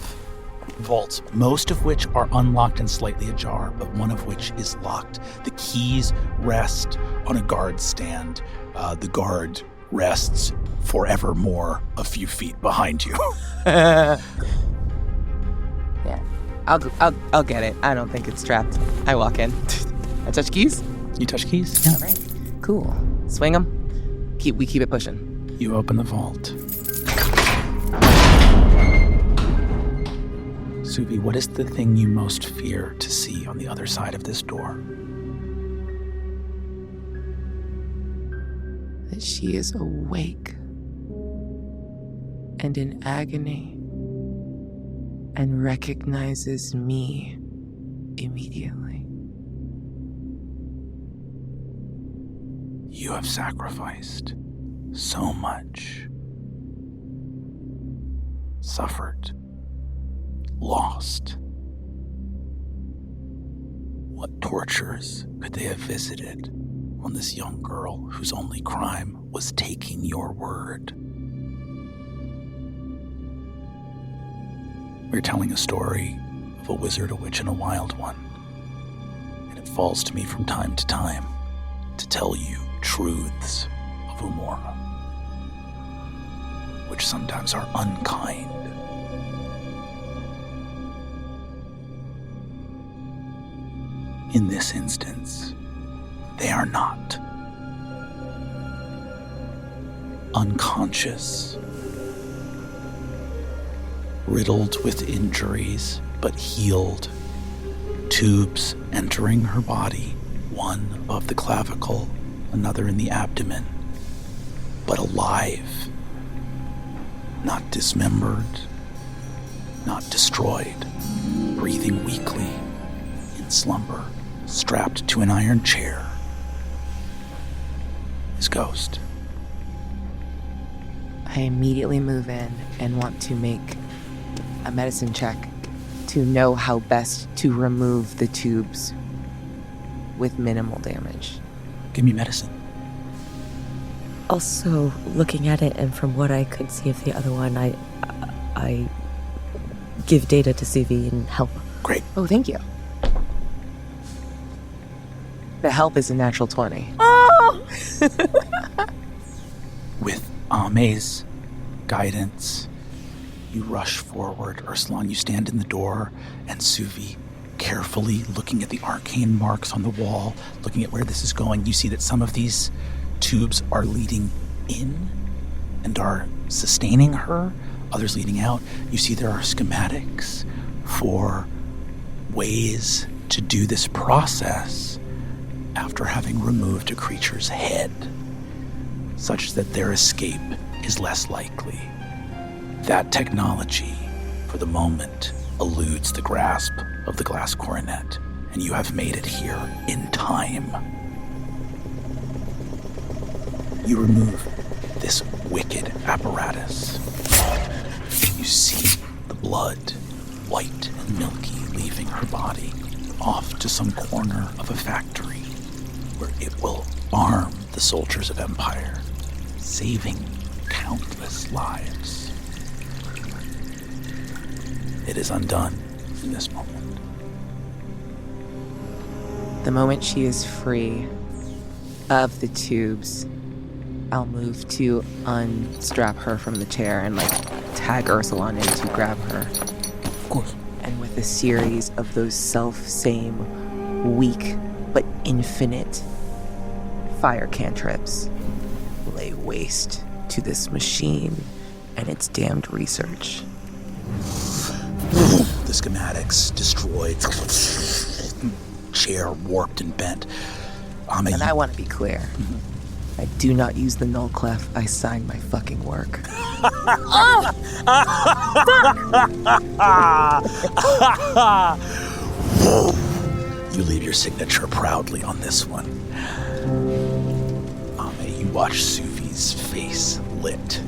vaults, most of which are unlocked and slightly ajar, but one of which is locked. The keys rest on a guard stand. The guard rests forevermore a few feet behind you. Yeah, I'll get it. I don't think it's trapped. I walk in. I touch keys. You touch keys? Yeah. All right, cool. Swing them. We keep it pushing. You open the vault. Suvi, what is the thing you most fear to see on the other side of this door? That she is awake and in agony and recognizes me immediately. You have sacrificed so much, suffered, lost. What tortures could they have visited on this young girl whose only crime was taking your word? We're telling a story of a wizard, a witch, and a wild one, and it falls to me from time to time to tell you truths of Umora, which sometimes are unkind. In this instance, they are not. Unconscious, riddled with injuries, but healed, tubes entering her body, one above the clavicle, another in the abdomen, but alive, not dismembered, not destroyed, breathing weakly, in slumber, strapped to an iron chair, is Ghost. I immediately move in and want to make a medicine check to know how best to remove the tubes with minimal damage. Give me medicine. Also, looking at it, and from what I could see of the other one, I give data to CV and help. Great. Oh, thank you. The help is a natural 20. Oh! With Ame's guidance, you rush forward. Ursulon, you stand in the door, and Suvi, carefully looking at the arcane marks on the wall, looking at where this is going, you see that some of these tubes are leading in and are sustaining her, others leading out. You see there are schematics for ways to do this process after having removed a creature's head, such that their escape is less likely. That technology, for the moment, eludes the grasp of the glass coronet, and you have made it here in time. You remove this wicked apparatus. You see the blood, white and milky, leaving her body off to some corner of a factory where it will arm the soldiers of Empire, saving countless lives. It is undone in this moment. The moment she is free, of the tubes, I'll move to unstrap her from the chair and tag Ursulon in to grab her. Of course. And with a series of those self-same weak but infinite fire cantrips, lay waste to this machine and its damned research. The schematics destroyed. Chair warped and bent. And I want to be clear. I do not use the null clef. I sign my fucking work. You leave your signature proudly on this one. You watch Suvi's face lit,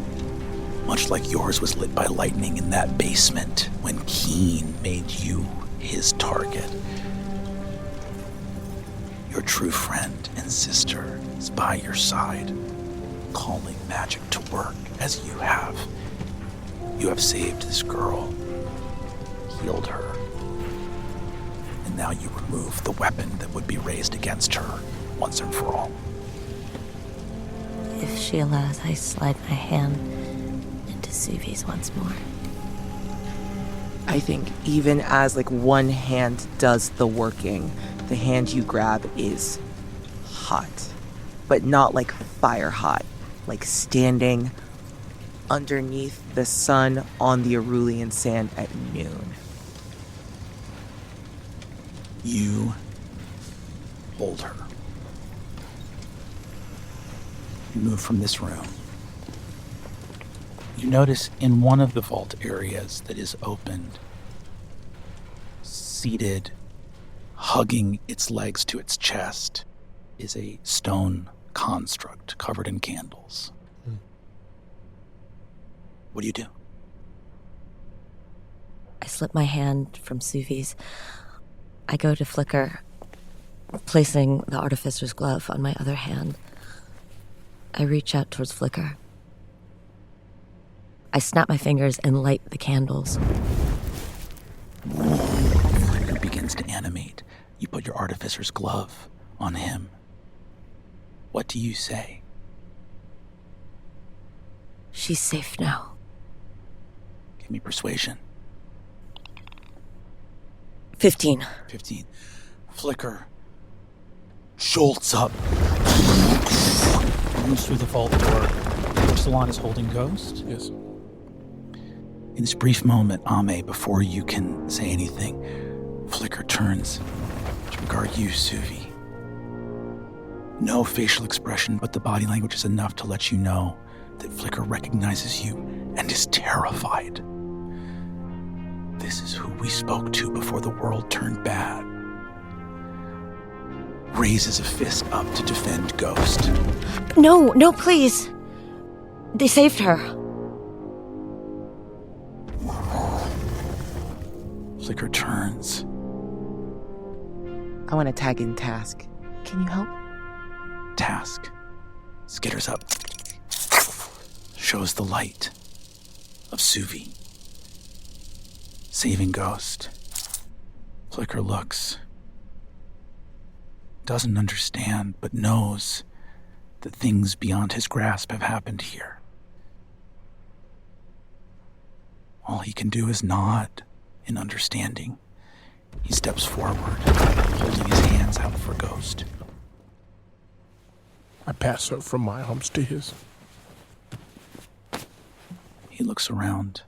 much like yours was lit by lightning in that basement when Keen made you his target. Your true friend and sister is by your side, calling magic to work as you have. You have saved this girl, healed her, and now you remove the weapon that would be raised against her once and for all. If she allows, I slide my hand into Suvi's once more. I think even as one hand does the working, the hand you grab is hot, but not fire hot, standing underneath the sun on the Arulian sand at noon. You hold her. You move from this room. You notice in one of the vault areas that is opened, seated, hugging its legs to its chest, is a stone construct covered in candles. What do you do? I slip my hand from Suvi's. I go to flicker, placing the artificer's glove on my other hand. I reach out towards Flicker. I snap my fingers and light the candles. Flicker begins to animate. You put your artificer's glove on him. What do you say? She's safe now. Give me persuasion. 15. 15. Flicker jolts up, moves through the vault door. Ursulon is holding Ghost. Yes. In this brief moment, Ame, before you can say anything, Flicker turns to regard you, Suvi. No facial expression, but the body language is enough to let you know that Flicker recognizes you and is terrified. This is who we spoke to before the world turned bad. Raises a fist up to defend Ghost. No, please. They saved her. Flicker turns. I want to tag in Task. Can you help? Task skitters up, shows the light of Suvi, saving Ghost. Flicker looks, doesn't understand, but knows that things beyond his grasp have happened here. All he can do is nod in understanding. He steps forward, holding his hands out for Ghost. I pass her from my arms to his. He looks around,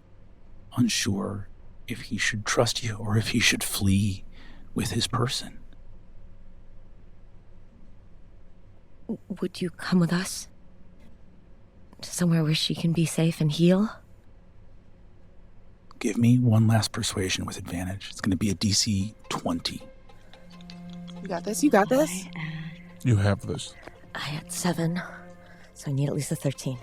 unsure if he should trust you or if he should flee with his person. Would you come with us? To somewhere where she can be safe and heal? Give me one last persuasion with advantage. It's going to be a DC 20. You got this, you got this. You have this. I had 7, so I need at least a 13.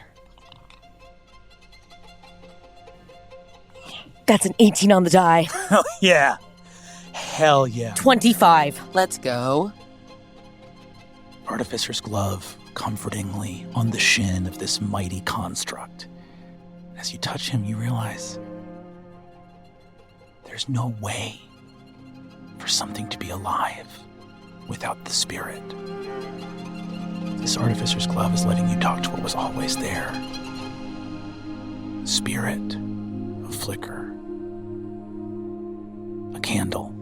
That's an 18 on the die. Hell yeah. Hell yeah. 25. Let's go. Artificer's glove comfortingly on the shin of this mighty construct. As you touch him, you realize there's no way for something to be alive without the spirit. This artificer's glove is letting you talk to what was always there. Spirit of flicker. A candle,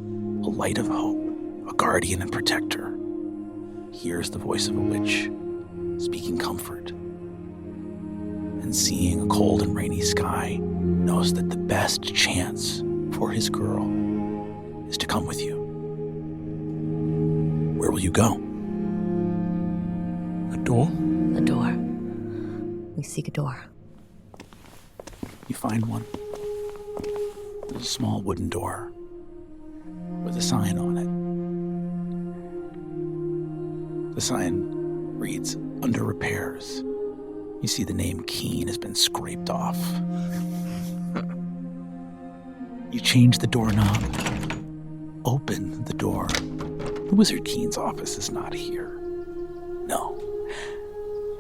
a light of hope, a guardian and protector. Hears the voice of a witch, speaking comfort. And seeing a cold and rainy sky, knows that the best chance for his girl is to come with you. Where will you go? A door? A door. We seek a door. You find one. There's a small wooden door with a sign on it. The sign reads, "Under repairs." You see the name Keen has been scraped off. You change the doorknob, open the door. The Wizard Keen's office is not here. No.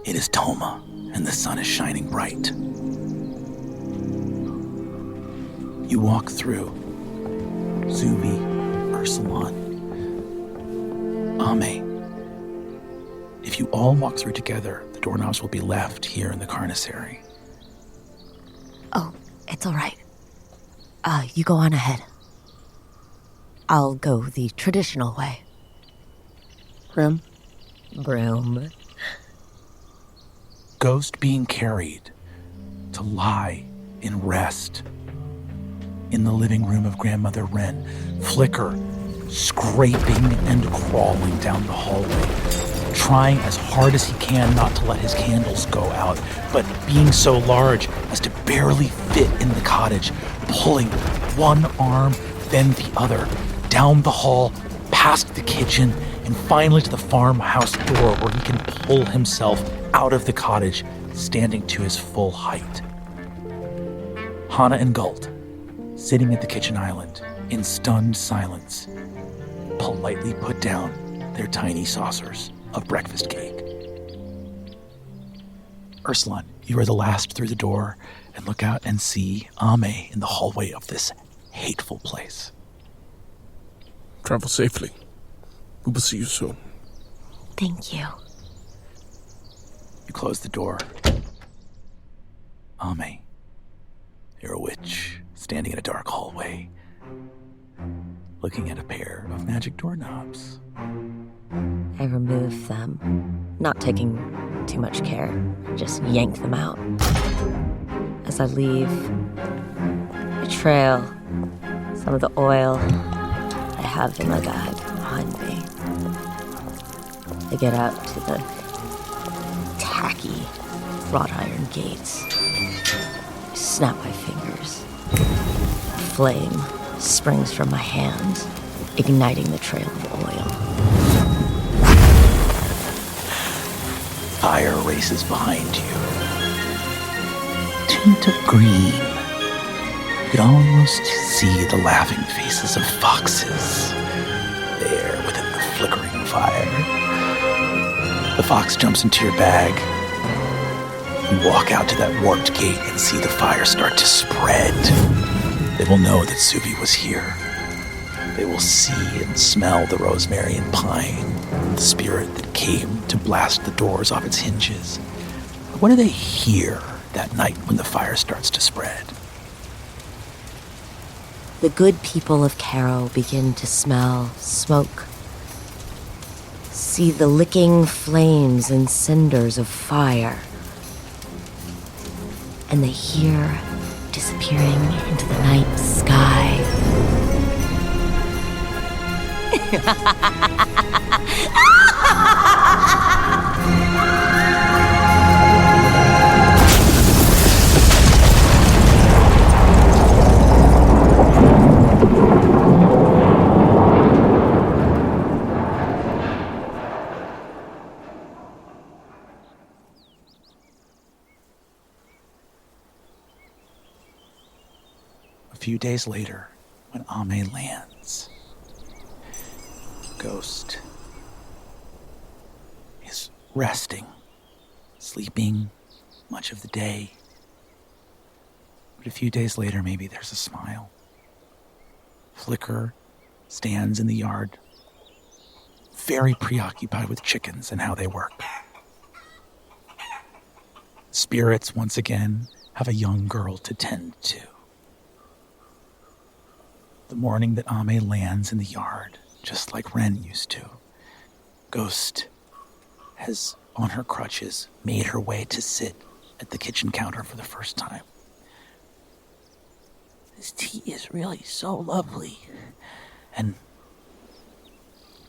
It is Toma, and the sun is shining bright. You walk through. Zuvi, Ursulon, Ame. If you all walk through together, the doorknobs will be left here in the carnicery. Oh, it's all right. You go on ahead. I'll go the traditional way. Broom? Broom. Ghost being carried to lie in rest in the living room of Grandmother Wren. Flicker scraping and crawling down the hallway, trying as hard as he can not to let his candles go out, but being so large as to barely fit in the cottage, pulling one arm, then the other, down the hall, past the kitchen, and finally to the farmhouse door where he can pull himself out of the cottage, standing to his full height. Hana and Gult, sitting at the kitchen island, in stunned silence, politely put down their tiny saucers of breakfast cake. Ursulon, you are the last through the door and look out and see Ame in the hallway of this hateful place. Travel safely. We will see you soon. Thank you. You close the door. Ame, you're a witch standing in a dark hallway, looking at a pair of magic doorknobs. I remove them, not taking too much care, just yank them out. As I leave, I trail some of the oil I have in my bag behind me. I get out to the tacky wrought iron gates. I snap my fingers. Flame springs from my hands, igniting the trail of oil. Fire races behind you. Tint of green. You could almost see the laughing faces of foxes there within the flickering fire. The fox jumps into your bag. You walk out to that warped gate and see the fire start to spread. They will know that Suvi was here. They will see and smell the rosemary and pine, the spirit that came to blast the doors off its hinges. But what do they hear that night when the fire starts to spread? The good people of Caro begin to smell smoke. See the licking flames and cinders of fire. And they hear disappearing into the night sky. A few days later, when Ame lands, Ghost is resting, sleeping much of the day. But a few days later, maybe there's a smile. Flicker stands in the yard, very preoccupied with chickens and how they work. Spirits once again have a young girl to tend to. The morning that Ame lands in the yard, just like Ren used to, Ghost has, on her crutches, made her way to sit at the kitchen counter for the first time. This tea is really so lovely. And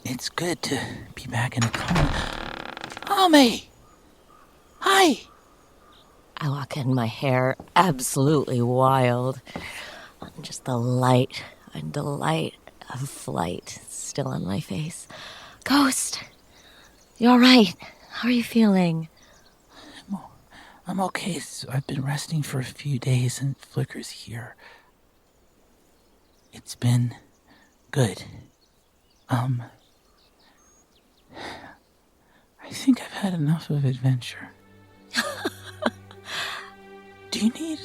it's good to be back in a coma. Ame! Hi! I walk in, my hair absolutely wild. Just the light and delight of flight still on my face. Ghost, you all right? How are you feeling? I'm okay. I've been resting for a few days and Flicker's here. It's been good. I think I've had enough of adventure. Do you need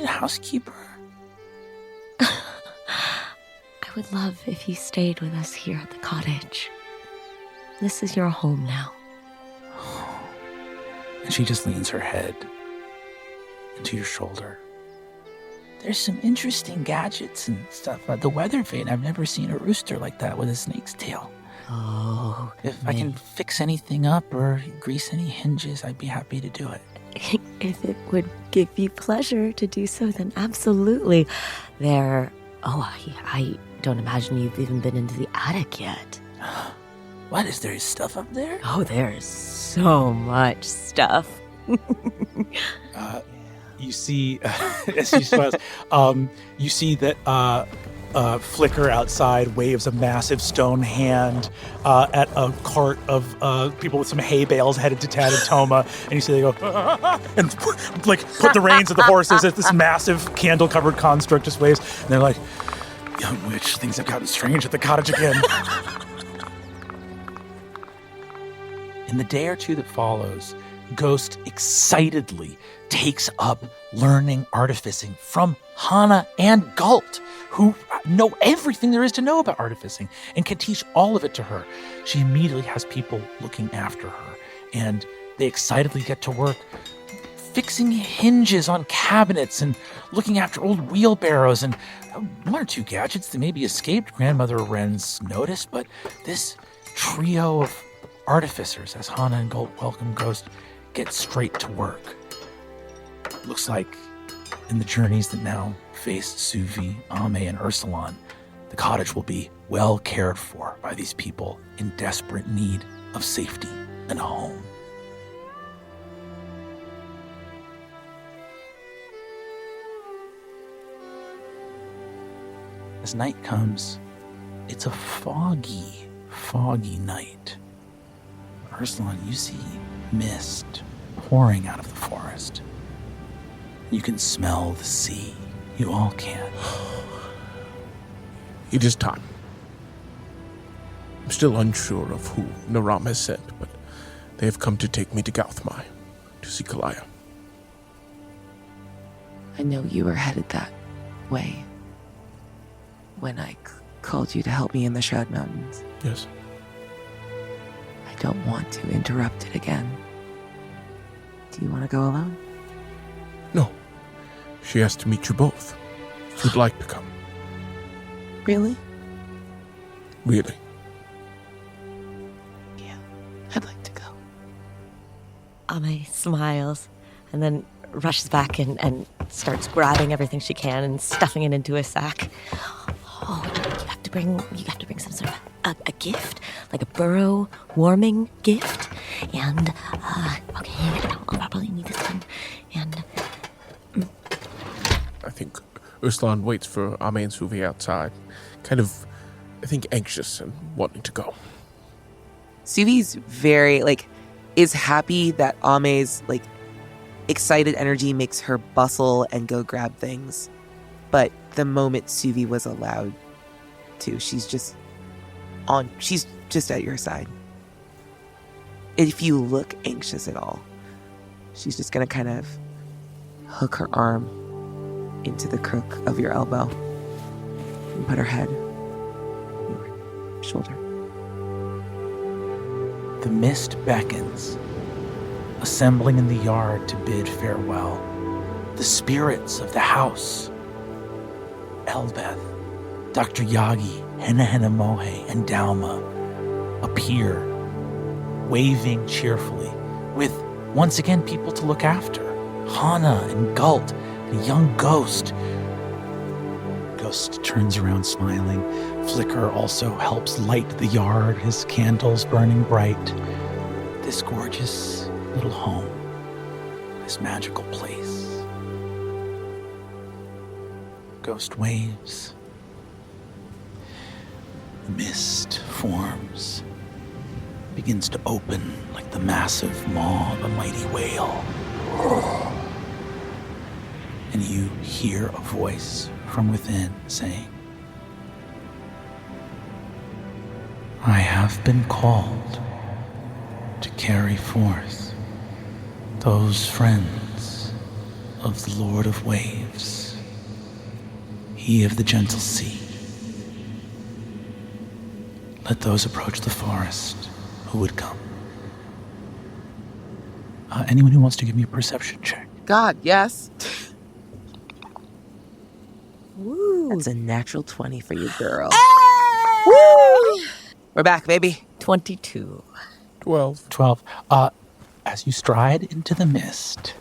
a housekeeper? I would love if you stayed with us here at the cottage. This is your home now. And she just leans her head into your shoulder. There's some interesting gadgets and stuff. The weather vane, I've never seen a rooster like that with a snake's tail. Oh. If I can fix anything up or grease any hinges, I'd be happy to do it. If it would give you pleasure to do so, then absolutely. I don't imagine you've even been into the attic yet. What, is there stuff up there? Oh, there's so much stuff. You see, as she smiles, you see that Flicker outside waves a massive stone hand at a cart of people with some hay bales headed to Tatatoma, and you see they go and like put the reins of the horses as this massive candle-covered construct just waves, and they're like, "Young witch, things have gotten strange at the cottage again." In the day or two that follows, Ghost excitedly takes up learning artificing from Hana and Galt, who know everything there is to know about artificing and can teach all of it to her. She immediately has people looking after her, and they excitedly get to work fixing hinges on cabinets and looking after old wheelbarrows and one or two gadgets that maybe escaped Grandmother Wren's notice, but this trio of artificers, as Hana and Galt welcome Ghost, get straight to work. Looks like in the journeys that now face Suvi, Ame, and Ursulon, the cottage will be well cared for by these people in desperate need of safety and a home. As night comes, it's a foggy night. Ursulon, you see mist pouring out of the forest. You can smell the sea. You all can. It is time. I'm still unsure of who Naram has sent, but they have come to take me to Gauthmai, to see Kalaya. I know you were headed that way when I called you to help me in the Shroud Mountains. Yes. I don't want to interrupt it again. Do you want to go alone? No. She has to meet you both. If you'd like to come. Really? Really. Yeah, I'd like to go. Ame smiles and then rushes back and starts grabbing everything she can and stuffing it into a sack. Oh, you have to bring some sort of a gift, like a burrow warming gift. And okay, I'll probably need this one. And I think Ursulon waits for Ame and Suvi outside. Kind of, I think, anxious and wanting to go. Suvi's very, is happy that Ame's, excited energy makes her bustle and go grab things. But the moment Suvi was allowed to, she's just at your side. If you look anxious at all, she's just going to kind of hook her arm into the crook of your elbow and put her head on your shoulder. The mist beckons, assembling in the yard to bid farewell. The spirits of the house, Elbeth, Dr. Yagi, Henna Mohe, and Dalma, appear, waving cheerfully, with once again people to look after. Hana and Gult, a young ghost. Ghost turns around smiling. Flicker also helps light the yard, his candles burning bright. This gorgeous little home, this magical place. Ghost waves. The mist forms, begins to open like the massive maw of a mighty whale. And you hear a voice from within saying, I have been called to carry forth those friends of the Lord of Waves, he of the gentle sea. Let those approach the forest who would come. Anyone who wants to give me a perception check? God, yes. Woo. That's a natural 20 for you, girl. Woo! We're back, baby. 22. 12. 12. As you stride into the mist,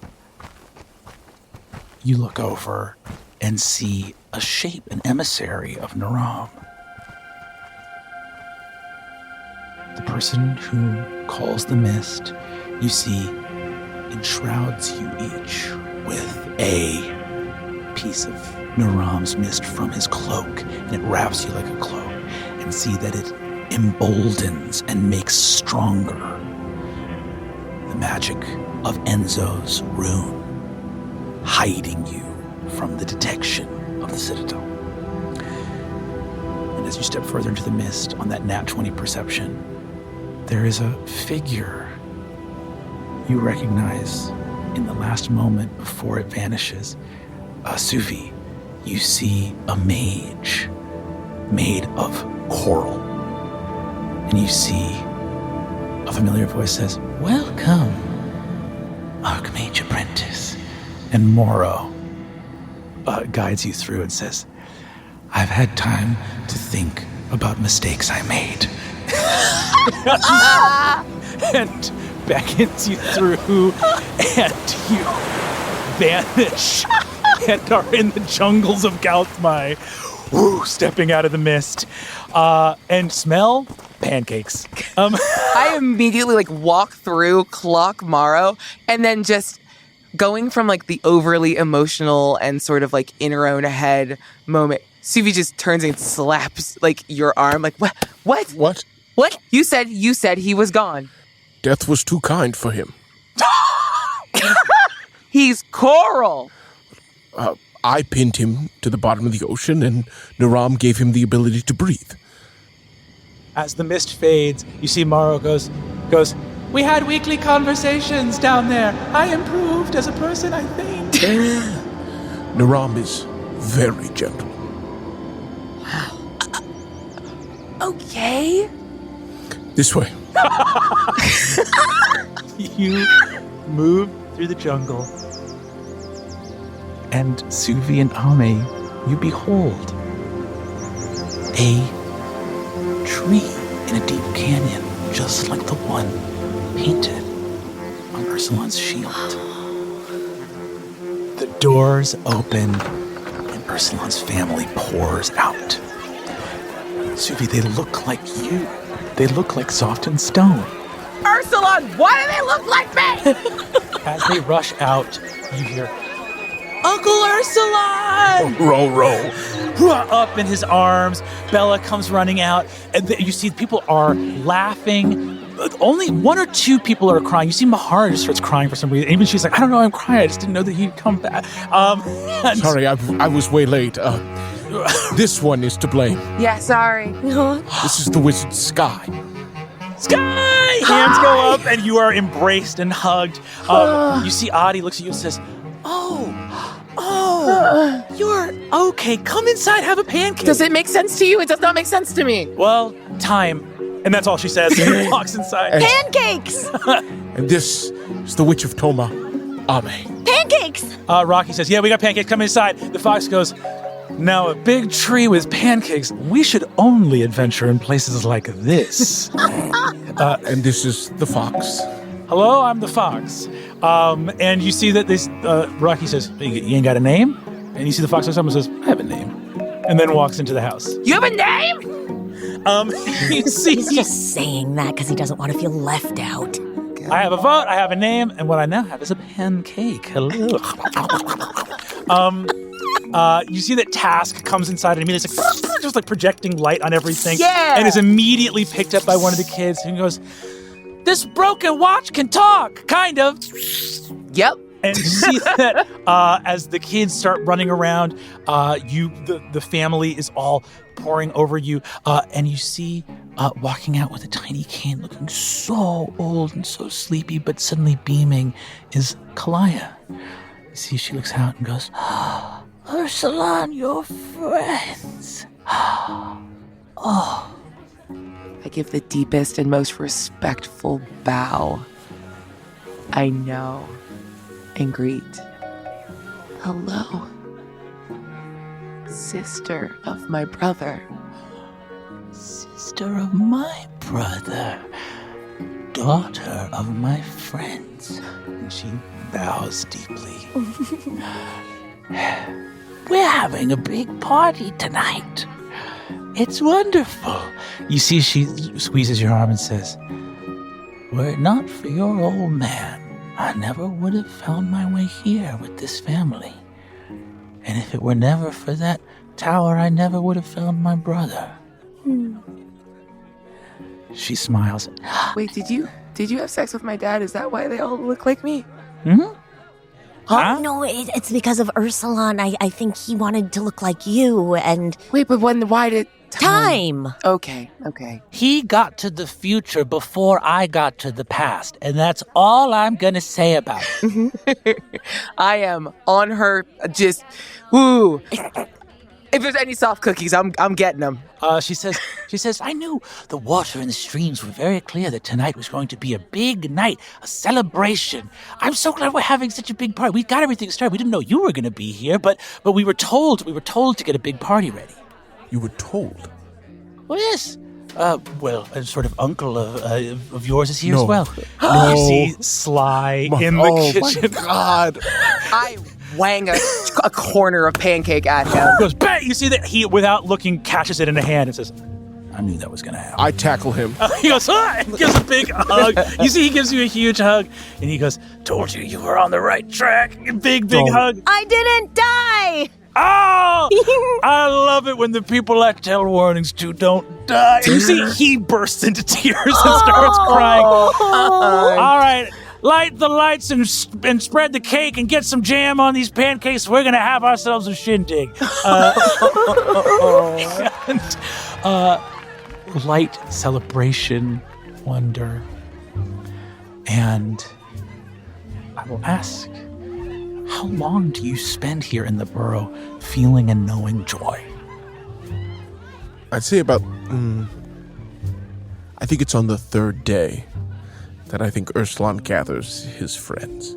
you look over and see a shape, an emissary of Naram. The person who calls the mist, you see, enshrouds you each with a piece of Naram's mist from his cloak, and it wraps you like a cloak, and see that it emboldens and makes stronger the magic of Enzo's rune, hiding you from the detection of the Citadel. And as you step further into the mist on that nat 20 perception, there is a figure you recognize in the last moment before it vanishes. Suvi, you see a mage made of coral. And you see a familiar voice says, Welcome, Archmage Apprentice. And Moro guides you through and says, I've had time to think about mistakes I made. And beckons you through, and you vanish and are in the jungles of Galthmai, stepping out of the mist, and smell pancakes. I immediately walk through, clock Morrow, and then just going from the overly emotional and sort of in her own head moment. Suvi just turns and slaps your arm. What? What? You said he was gone. Death was too kind for him. He's coral. I pinned him to the bottom of the ocean, and Naram gave him the ability to breathe. As the mist fades, you see Maro goes, We had weekly conversations down there. I improved as a person, I think. Naram is very gentle. Okay. This way. You move through the jungle, and Suvi and Ame, you behold a tree in a deep canyon, just like the one painted on Ursulan's shield. The doors open, and Ursulan's family pours out. Suvi, they look like you. They look like Softened Stone. Ursulan, why do they look like me? As they rush out, you hear, Uncle Ursulan! Row. Up in his arms. Bella comes running out, and you see people are laughing. Only one or two people are crying. You see Mahara just starts crying for some reason. Even she's like, I don't know, I'm crying. I just didn't know that he'd come back. Sorry, I was way late. This one is to blame. Yeah, sorry. This is the wizard Sky. Sky! Hands go up, and you are embraced and hugged. You see Adi looks at you and says, you're okay. Come inside, have a pancake. Does it make sense to you? It does not make sense to me. Well, time. And that's all she says. And walks inside. Pancakes! And this It's the Witch of Toma, Ame. Pancakes! Rocky says, yeah, we got pancakes. Come inside. The fox goes, now a big tree with pancakes. We should only adventure in places like this. And this is the fox. Hello, I'm the fox. And you see that this, Rocky says, you ain't got a name? And you see the fox looks up and says, I have a name. And then walks into the house. You have a name? You see, He's just saying that because he doesn't want to feel left out. I have a vote, I have a name, and what I now have is a pancake. Hello. You see that Task comes inside and immediately is like, just like projecting light on everything. Yeah. And is immediately picked up by one of the kids and goes, this broken watch can talk, kind of. Yep. And you see that as the kids start running around, the family is all pouring over you, and you see walking out with a tiny cane, looking so old and so sleepy, but suddenly beaming, is Kalaya. You see, she looks out and goes, Ursula and your friends. I give the deepest and most respectful bow. I know. And greet. Hello, sister of my brother. Sister of my brother, daughter of my friends. And she bows deeply. We're having a big party tonight. It's wonderful. You see, she squeezes your arm and says, were it not for your old man, I never would have found my way here with this family. And if it were never for that tower, I never would have found my brother. She smiles. Wait, did you have sex with my dad? Is that why they all look like me? Mm-hmm. Oh, no, it's because of Ursulon. I think he wanted to look like you, and... Wait, but why did... Time! Okay. He got to the future before I got to the past, and that's all I'm gonna say about it. I am on her, just, woo. If there's any soft cookies, I'm getting them. She says, I knew the water and the streams were very clear that tonight was going to be a big night, a celebration. I'm so glad we're having such a big party. We got everything started. We didn't know you were going to be here, but we were told to get a big party ready. You were told? Well, yes. Well, a sort of uncle of yours is here No. as well. No. You see Sly in the kitchen. My God. I wang a corner of pancake at him. Goes, bang! You see that he, without looking, catches it in a hand and says, I knew that was going to happen. I tackle him. He goes, and gives a big hug. You see he gives you a huge hug. And he goes, told you were on the right track. Big hug. I didn't die! Oh! I love it when the people I tell warnings to don't die. And you see he bursts into tears and starts crying. All right. Light the lights and spread the cake and get some jam on these pancakes. We're going to have ourselves a shindig. Light, celebration, wonder. And I will ask, how long do you spend here in the burrow feeling and knowing joy? I'd say about, I think it's on the third day that I think Ursulon gathers his friends.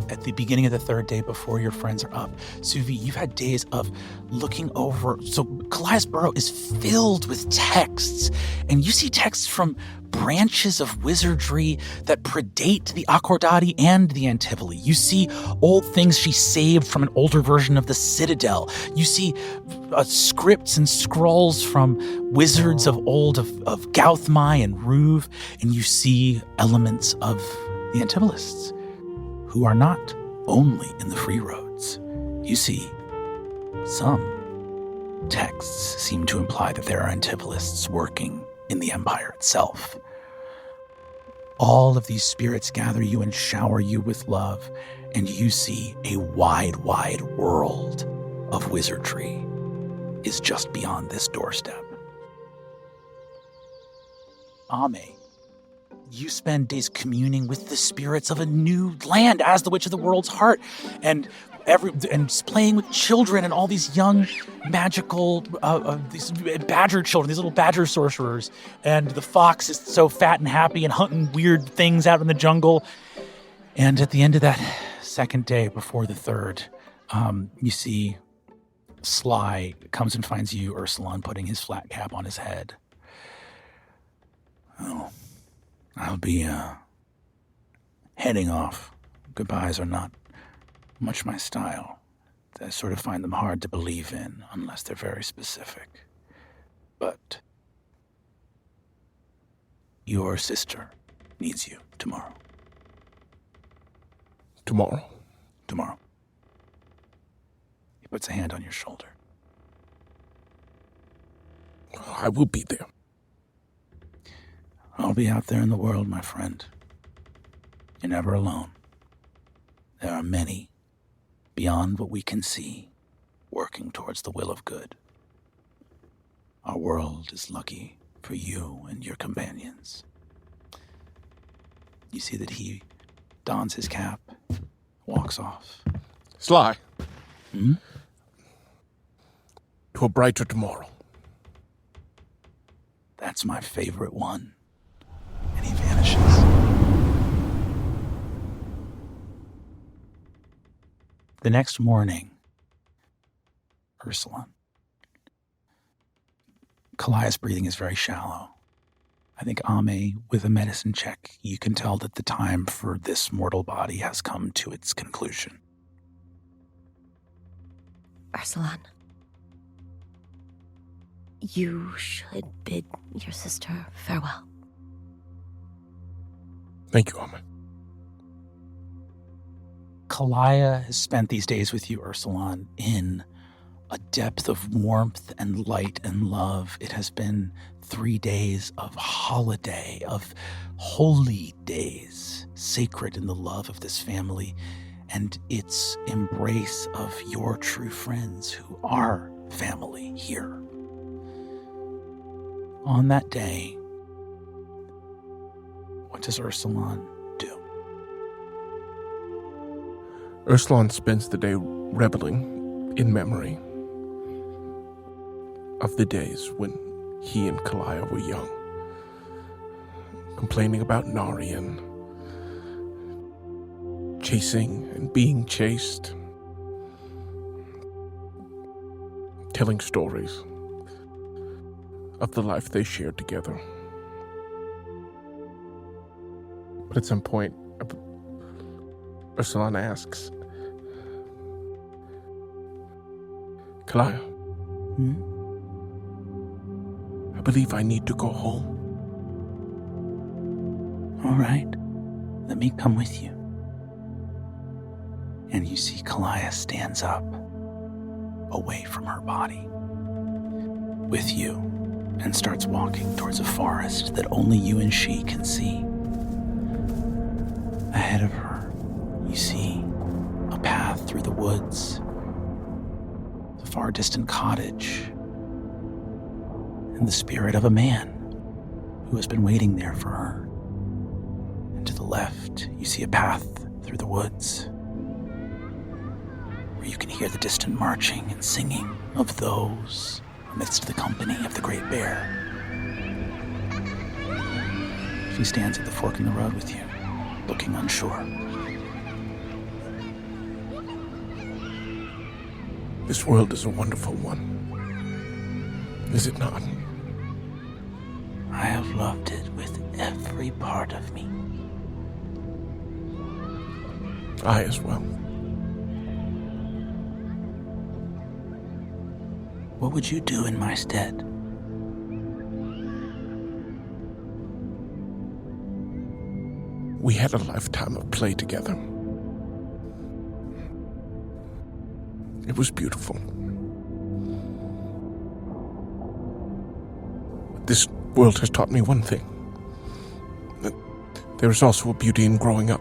At the beginning of the third day before your friends are up, Suvi, you've had days of looking over. So Kalaya's burrow is filled with texts, and you see texts from branches of wizardry that predate the Accordati and the Antivoli. You see old things she saved from an older version of the Citadel. You see scripts and scrolls from wizards of old, of Gauthmai and Ruve, and you see elements of the Antivolists, who are not only in the free roads. You see, some texts seem to imply that there are Antivolists working in the Empire itself. All of these spirits gather you and shower you with love, and you see a wide, wide world of wizardry is just beyond this doorstep. Ame, you spend days communing with the spirits of a new land as the Witch of the World's Heart. And and just playing with children and all these young magical these badger children, these little badger sorcerers. And the fox is so fat and happy and hunting weird things out in the jungle. And at the end of that second day before the third, you see Sly comes and finds you, Ursulon, putting his flat cap on his head. Oh, I'll be heading off. Goodbyes are not much my style. I sort of find them hard to believe in unless they're very specific. But your sister needs you tomorrow. Tomorrow? Tomorrow. He puts a hand on your shoulder. I will be there. I'll be out there in the world, my friend. You're never alone. There are many beyond what we can see, working towards the will of good. Our world is lucky for you and your companions. You see that he dons his cap, walks off. Sly. Hmm? To a brighter tomorrow. That's my favorite one. And he vanishes. The next morning, Ursulon. Kalaya's breathing is very shallow. I think Ame, with a medicine check, you can tell that the time for this mortal body has come to its conclusion. Ursulon, you should bid your sister farewell. Thank you, Ame. Kalaya has spent these days with you, Ursulon, in a depth of warmth and light and love. It has been 3 days of holiday, of holy days, sacred in the love of this family and its embrace of your true friends who are family here. On that day, what does Ursulon do? Ursulon spends the day reveling in memory of the days when he and Kalaya were young, complaining about Narian, chasing and being chased, telling stories of the life they shared together. But at some point, Ursulon asks, Kalaya, I believe I need to go home. All right, let me come with you. And you see Kalaya stands up, away from her body, with you, and starts walking towards a forest that only you and she can see. Ahead of her, you see a path through the woods, the far distant cottage, and the spirit of a man who has been waiting there for her. And to the left, you see a path through the woods where you can hear the distant marching and singing of those amidst the company of the great bear. She stands at the fork in the road with you, looking unsure. This world is a wonderful one, is it not? I have loved it with every part of me. I as well. What would you do in my stead? We had a lifetime of play together. It was beautiful. This world has taught me one thing. That there is also a beauty in growing up,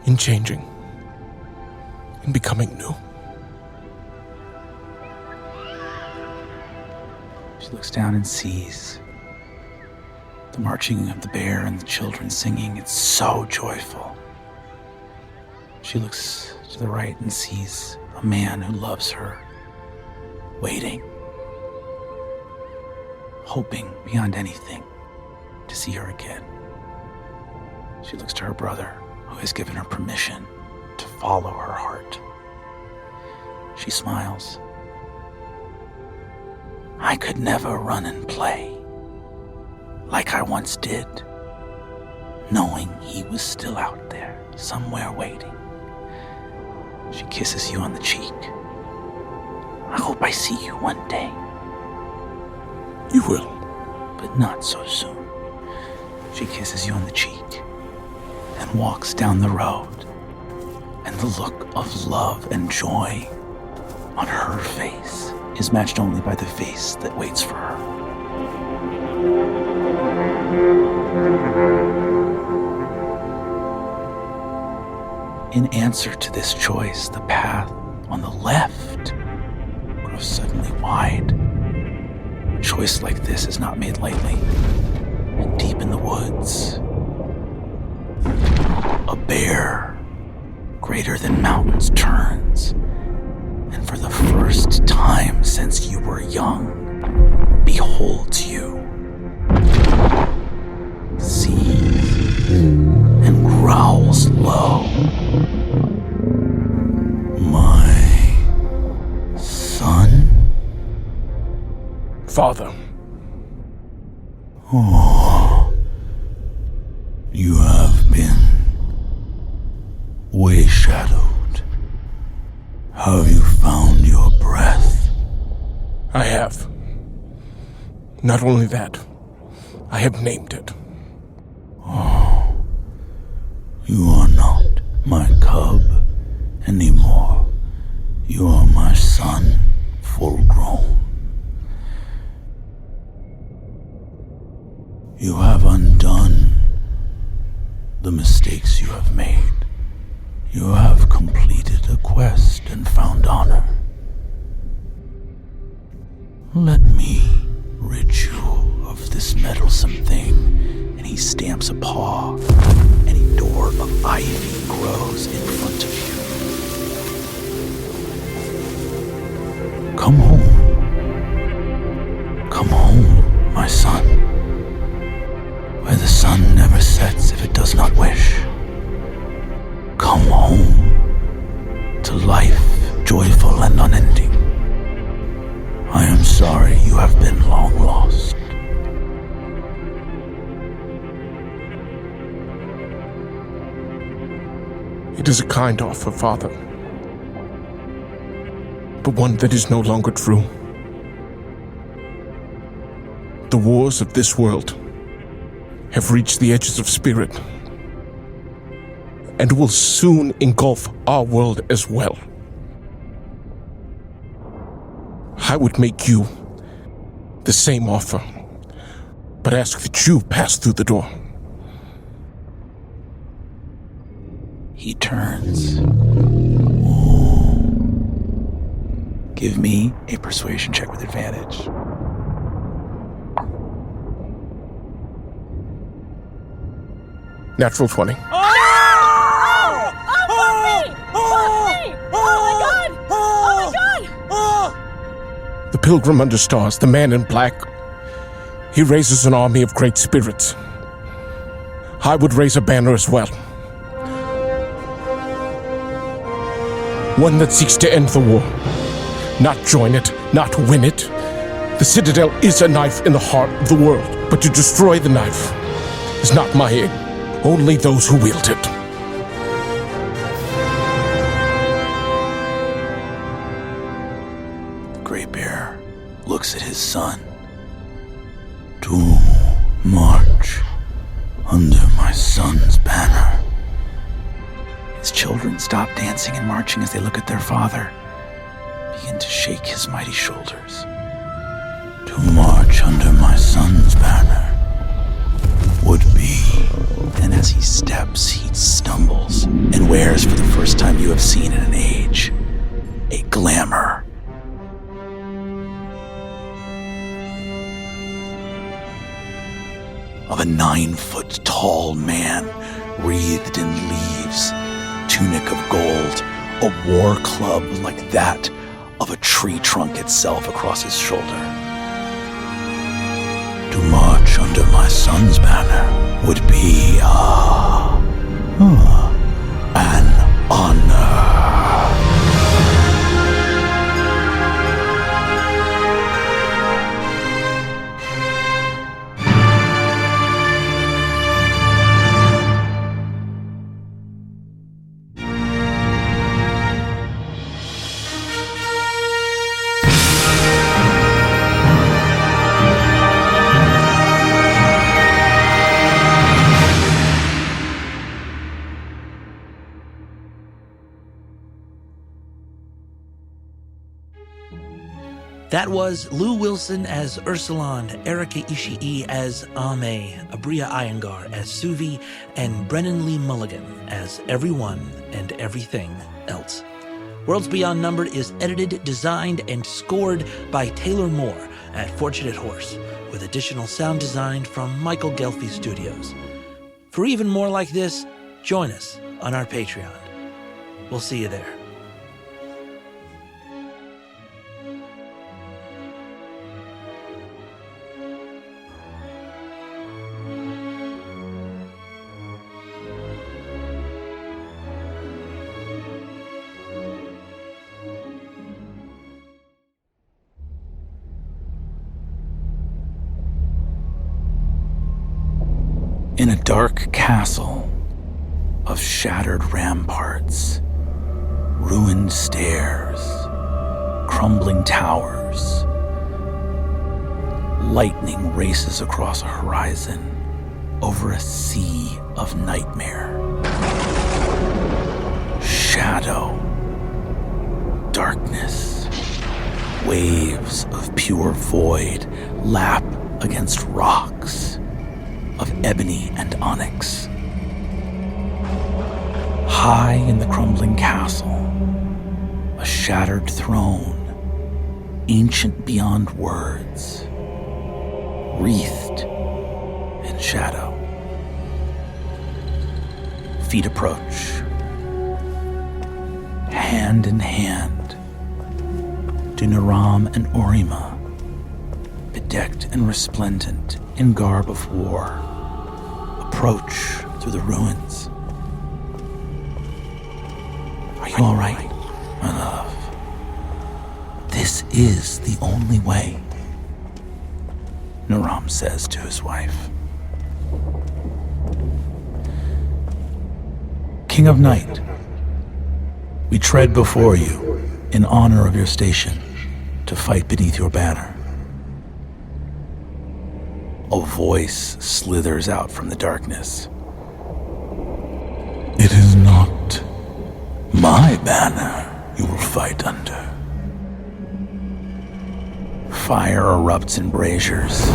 in changing, in becoming new. She looks down and sees the marching of the bear and the children singing. It's so joyful. She looks to the right and sees a man who loves her, waiting, hoping beyond anything to see her again. She looks to her brother, who has given her permission to follow her heart. She smiles. I could never run and play like I once did, knowing he was still out there, somewhere waiting. She kisses you on the cheek. I hope I see you one day. You will. But not so soon. She kisses you on the cheek and walks down the road, and the look of love and joy on her face is matched only by the face that waits for her. In answer to this choice, the path on the left grows suddenly wide. A choice like this is not made lightly. And deep in the woods, a bear greater than mountains turns, and for the first time since you were young, beholds you, sees, and growls low. My son? Father. Oh, you have been way shadowed. Have you found your breath? I have. Not only that, I have named it. Oh, you are not my cub anymore. You are my son, full grown. You have undone the mistakes you have made. You have completed a quest and found honor. Let me rid you of this meddlesome thing. And he stamps a paw, and a door of ivy grows in front of you. Come home. Come home, my son. Where the sun never sets if it does not wish. Come home to life, joyful and unending. I am sorry you have been long lost. It is a kind offer, Father, but one that is no longer true. The wars of this world have reached the edges of spirit, and will soon engulf our world as well. I would make you the same offer, but ask that you pass through the door. He turns. Ooh. Give me a persuasion check with advantage. Natural 20. The pilgrim under stars, the man in black, he raises an army of great spirits. I would raise a banner as well. One that seeks to end the war, not join it, not win it. The Citadel is a knife in the heart of the world, but to destroy the knife is not my aim. Only those who wield it. The Great Bear looks at his son. To march under my son's banner. His children stop dancing and marching as they look at their father, begin to shake his mighty shoulders. To march under my son's banner would be. And as he steps, he stumbles and wears for the first time you have seen in an age, a glamour. Of a 9-foot tall man, wreathed in leaves, tunic of gold, a war club like that of a tree trunk itself across his shoulder. To march under my son's banner would be an honor. That was Lou Wilson as Ursulon, Erika Ishii as Ame, Abria Iyengar as Suvi, and Brennan Lee Mulligan as everyone and everything else. Worlds Beyond Numbered is edited, designed, and scored by Taylor Moore at Fortunate Horse, with additional sound design from Michael Gelfi Studios. For even more like this, join us on our Patreon. We'll see you there. In a dark castle of shattered ramparts, ruined stairs, crumbling towers, lightning races across a horizon over a sea of nightmare. Shadow, darkness, waves of pure void lap against rocks of ebony and onyx. High in the crumbling castle, a shattered throne, ancient beyond words, wreathed in shadow. Feet approach, hand in hand, to Naram and Orima, bedecked and resplendent in garb of war, approach through the ruins. Are you all right, my love? This is the only way, Naram says to his wife. King of Night, we tread before you in honor of your station to fight beneath your banner. A voice slithers out from the darkness. It is not my banner you will fight under. Fire erupts in braziers.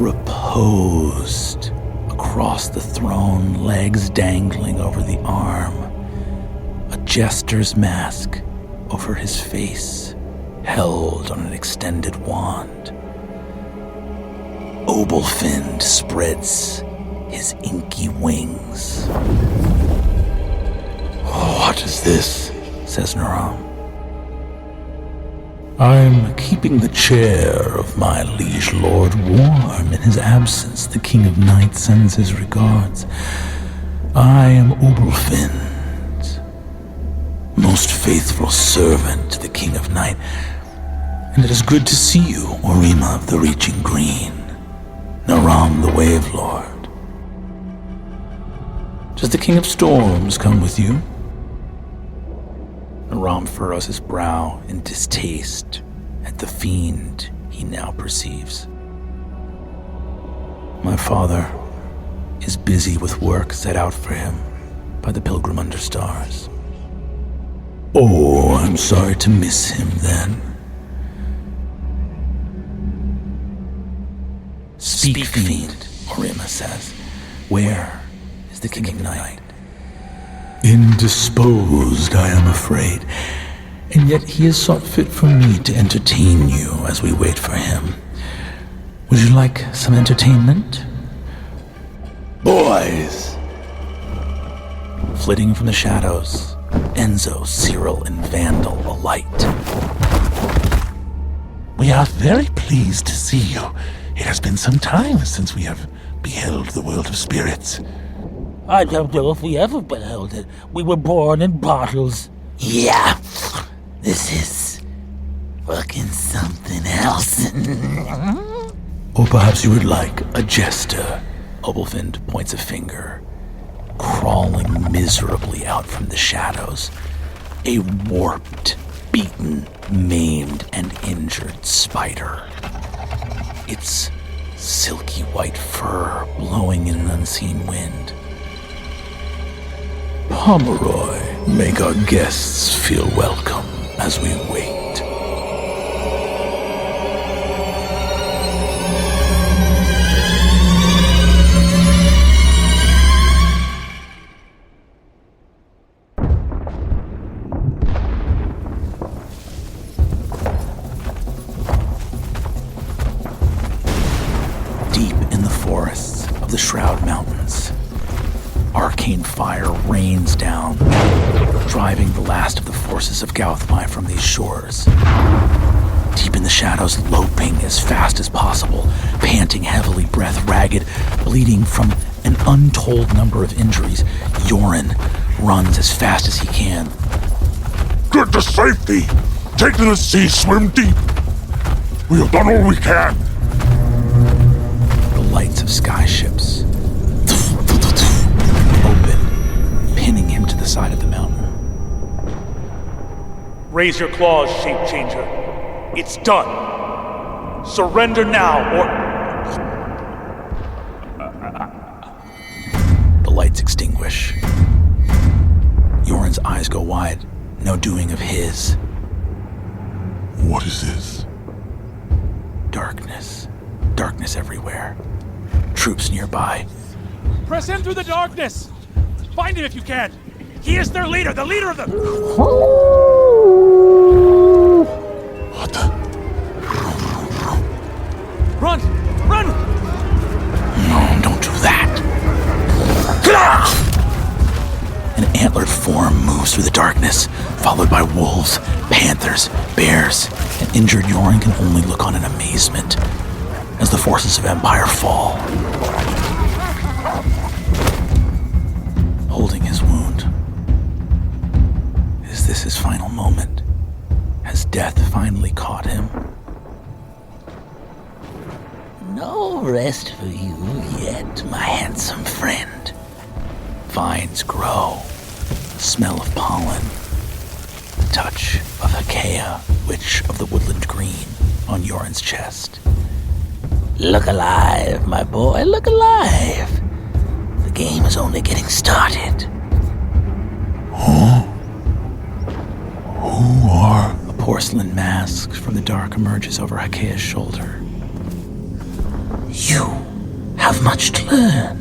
Reposed across the throne, legs dangling over the arm, a jester's mask over his face, held on an extended wand. Obelfind spreads his inky wings. What is this? Says Naram. I'm keeping the chair of my liege lord warm in his absence. The King of Night sends his regards. I am Obelfind, most faithful servant to the King of Night, and it is good to see you, Orima of the Reaching Green. Naram the Wave Lord. Does the King of Storms come with you? Naram furrows his brow in distaste at the fiend he now perceives. My father is busy with work set out for him by the Pilgrim under Stars. Oh, I'm sorry to miss him then. Speak, fiend, Orima says. Where is the King of Night? Indisposed, I am afraid. And yet he has sought fit for me to entertain you as we wait for him. Would you like some entertainment? Boys, Flitting from the shadows, Enzo, Cyril, and Vandal alight. We are very pleased to see you. It has been some time since we have beheld the world of spirits. I don't know if we ever beheld it. We were born in bottles. Yeah, this is fucking something else. Or perhaps you would like a jester. Obelfind points a finger, crawling miserably out from the shadows. A warped, beaten, maimed, and injured spider. Its silky white fur blowing in an unseen wind. Pomeroy, make our guests feel welcome as we wait. Deep in the forests of the Shroud Mountains, arcane fire rains down, driving the last of the forces of Gauthmai from these shores. Deep in the shadows, loping as fast as possible, panting heavily, breath ragged, bleeding from an untold number of injuries, Yoren runs as fast as he can. Get to safety! Take to the sea, swim deep! We have done all we can! The lights of skyships open, pinning him to the side of the mountain. Raise your claws, shape changer. It's done. Surrender now, or The lights extinguish. Yoren's eyes go wide, no doing of his. What is this? Darkness. Darkness everywhere. Troops nearby. press in through the darkness. Find him if you can. He is their leader, the leader of them. What the? Run! Run! No, don't do that. An antlered form moves through the darkness, followed by wolves, panthers, bears, and injured Yoren can only look on in amazement as the forces of Empire fall. Holding his wound. Is this his final moment? Has death finally caught him? No rest for you yet, my handsome friend. Vines grow. The smell of pollen. The touch of Hekea, witch of the woodland green, on Yoren's chest. Look alive, my boy, look alive. The game is only getting started. Who are? A porcelain mask from the dark emerges over Hekea's shoulder. You have much to learn.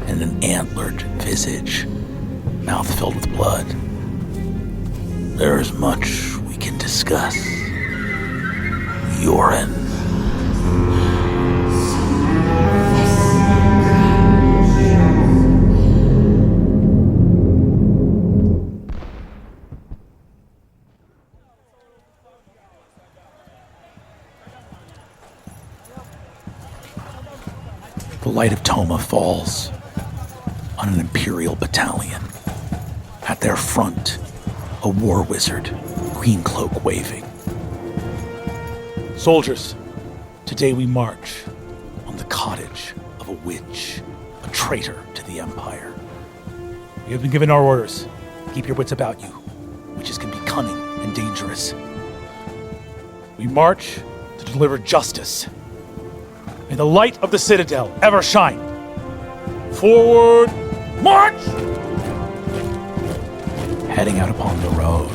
And an antlered visage, mouth filled with blood. There is much we can discuss. Yoren. The light of Toma falls on an Imperial battalion. At their front, a war wizard, green cloak waving. Soldiers, today we march On the cottage of a witch, a traitor to the Empire. We have been given our orders. Keep your wits about you. Witches can be cunning and dangerous. We march to deliver justice. May the light of the Citadel ever shine. Forward, march! Heading out upon the road,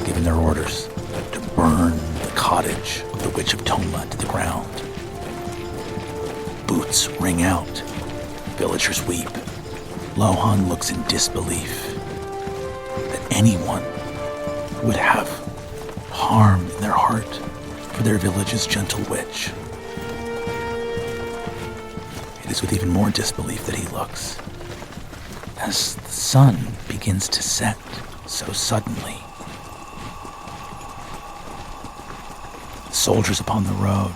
giving their orders to burn the cottage of the Witch of Toma to the ground. Boots ring out. Villagers weep. Lohan looks in disbelief that anyone would have harm in their heart for their village's gentle witch. It is with even more disbelief that he looks as the sun begins to set so suddenly. The soldiers upon the road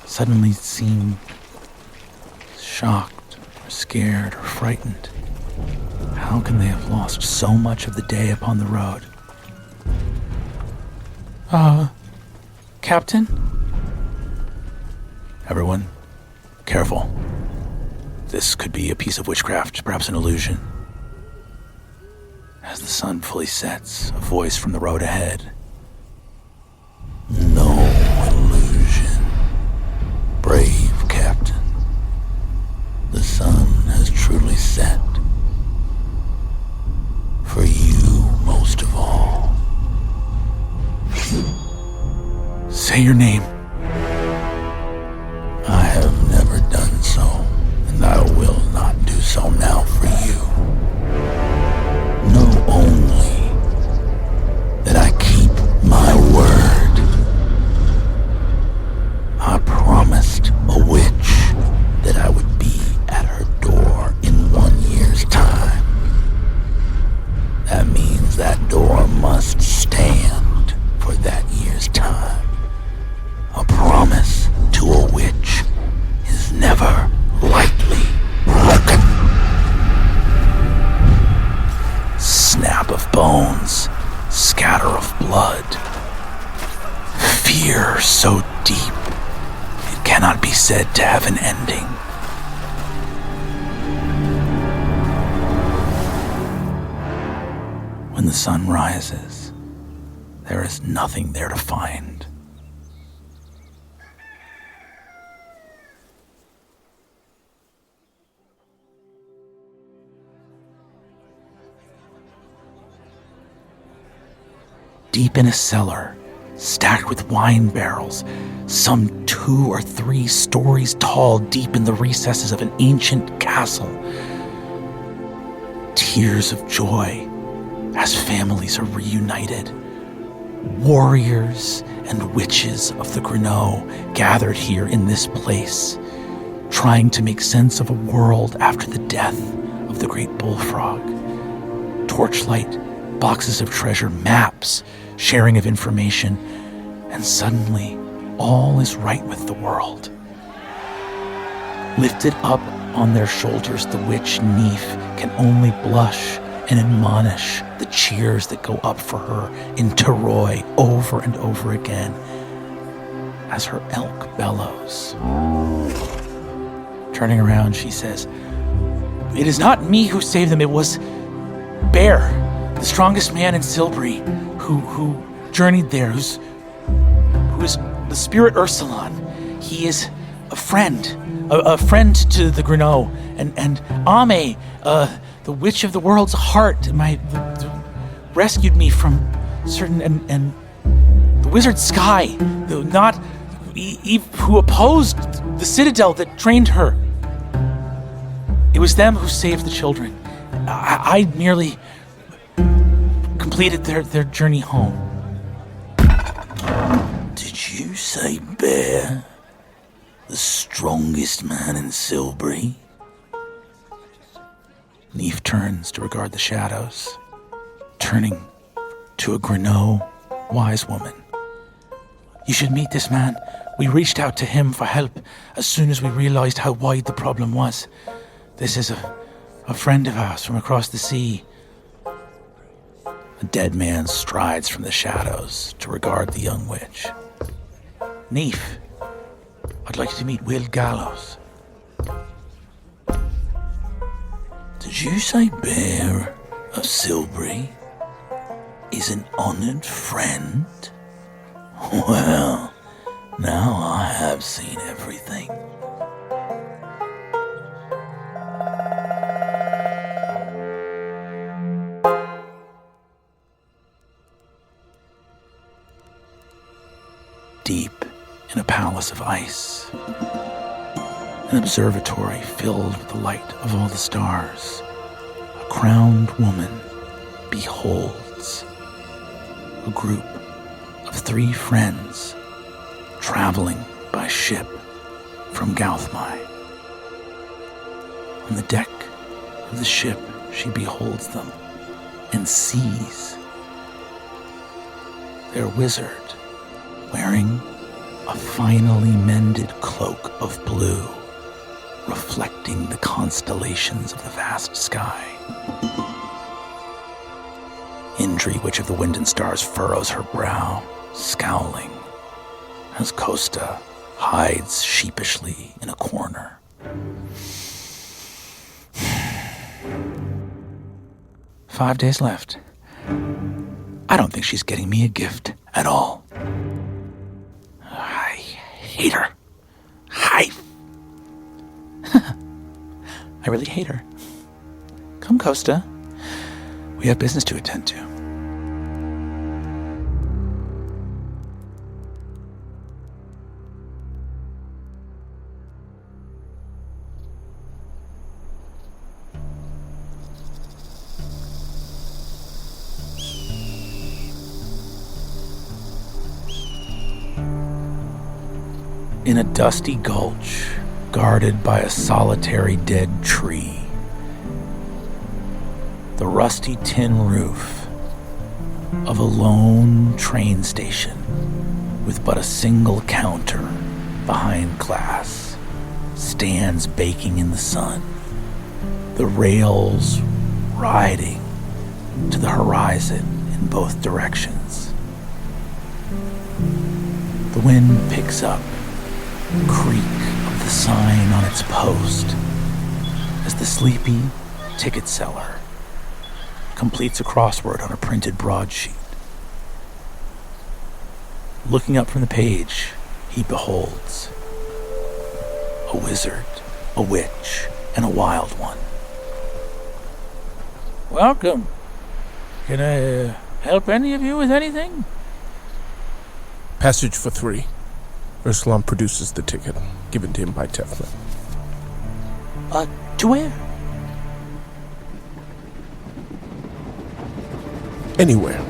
suddenly seem shocked or scared or frightened. How can they have lost so much of the day upon the road? Captain? Everyone, careful. This could be a piece of witchcraft, perhaps an illusion. As the sun fully sets, a voice from the road ahead. No illusion. Brave Captain. The sun has truly set. For you most of all. Say your name. I have never done so, and I will not do so now for you. Know only that I keep my word. I promised a witch that I would be at her door in 1 year's time. That means that door must stand for that year's time. A promise to a witch is never lightly broken. Snap of bones, scatter of blood. Fear so deep, it cannot be said to have an ending. When the sun rises, there is nothing there to find. Deep in a cellar, stacked with wine barrels, some 2 or 3 stories tall, deep in the recesses of an ancient castle. Tears of joy as families are reunited. Warriors and witches of the Greenough gathered here in this place, trying to make sense of a world after the death of the great bullfrog. Torchlight, boxes of treasure, maps, sharing of information, and suddenly all is right with the world. Lifted up on their shoulders, the witch Neef can only blush and admonish the cheers that go up for her in Teroy over and over again as her elk bellows. Turning around, she says, "It is not me who saved them, it was Bear, the strongest man in Silbury, who journeyed there, who is the spirit Ursulon. He is a friend to the Greenough, and Ame, the witch of the world's heart, rescued me from certain, and the wizard Sky, who opposed the citadel that trained her. It was them who saved the children. I merely completed their journey home." Did you say Bear? The strongest man in Silbury? Neef turns to regard the shadows, turning to a Greenough wise woman. "You should meet this man. We reached out to him for help as soon as we realized how wide the problem was. This is a friend of ours from across the sea." A dead man strides from the shadows to regard the young witch. "Neef, I'd like to meet Will Gallows." "Did you say Bear of Silbury is an honored friend? Well, now I have seen everything." Deep in a palace of ice, an observatory filled with the light of all the stars, a crowned woman beholds a group of 3 friends traveling by ship from Gouthmai. On the deck of the ship, she beholds them and sees their wizard wearing a finely mended cloak of blue, reflecting the constellations of the vast sky. Indri, Witch of the Wind and Stars, furrows her brow, scowling, as Costa hides sheepishly in a corner. "5 days left. I don't think she's getting me a gift at all. I hate her. I really hate her. Come, Costa. We have business to attend to." In a dusty gulch, guarded by a solitary dead tree, the rusty tin roof of a lone train station with but a single counter behind glass stands baking in the sun, the rails riding to the horizon in both directions. The wind picks up the creak of the sign on its post as the sleepy ticket seller completes a crossword on a printed broadsheet. Looking up from the page, he beholds a wizard, a witch, and a wild one. "Welcome. Can I help any of you with anything?" Passage for 3. Ursulon produces the ticket, given to him by Teflon. To where? Anywhere.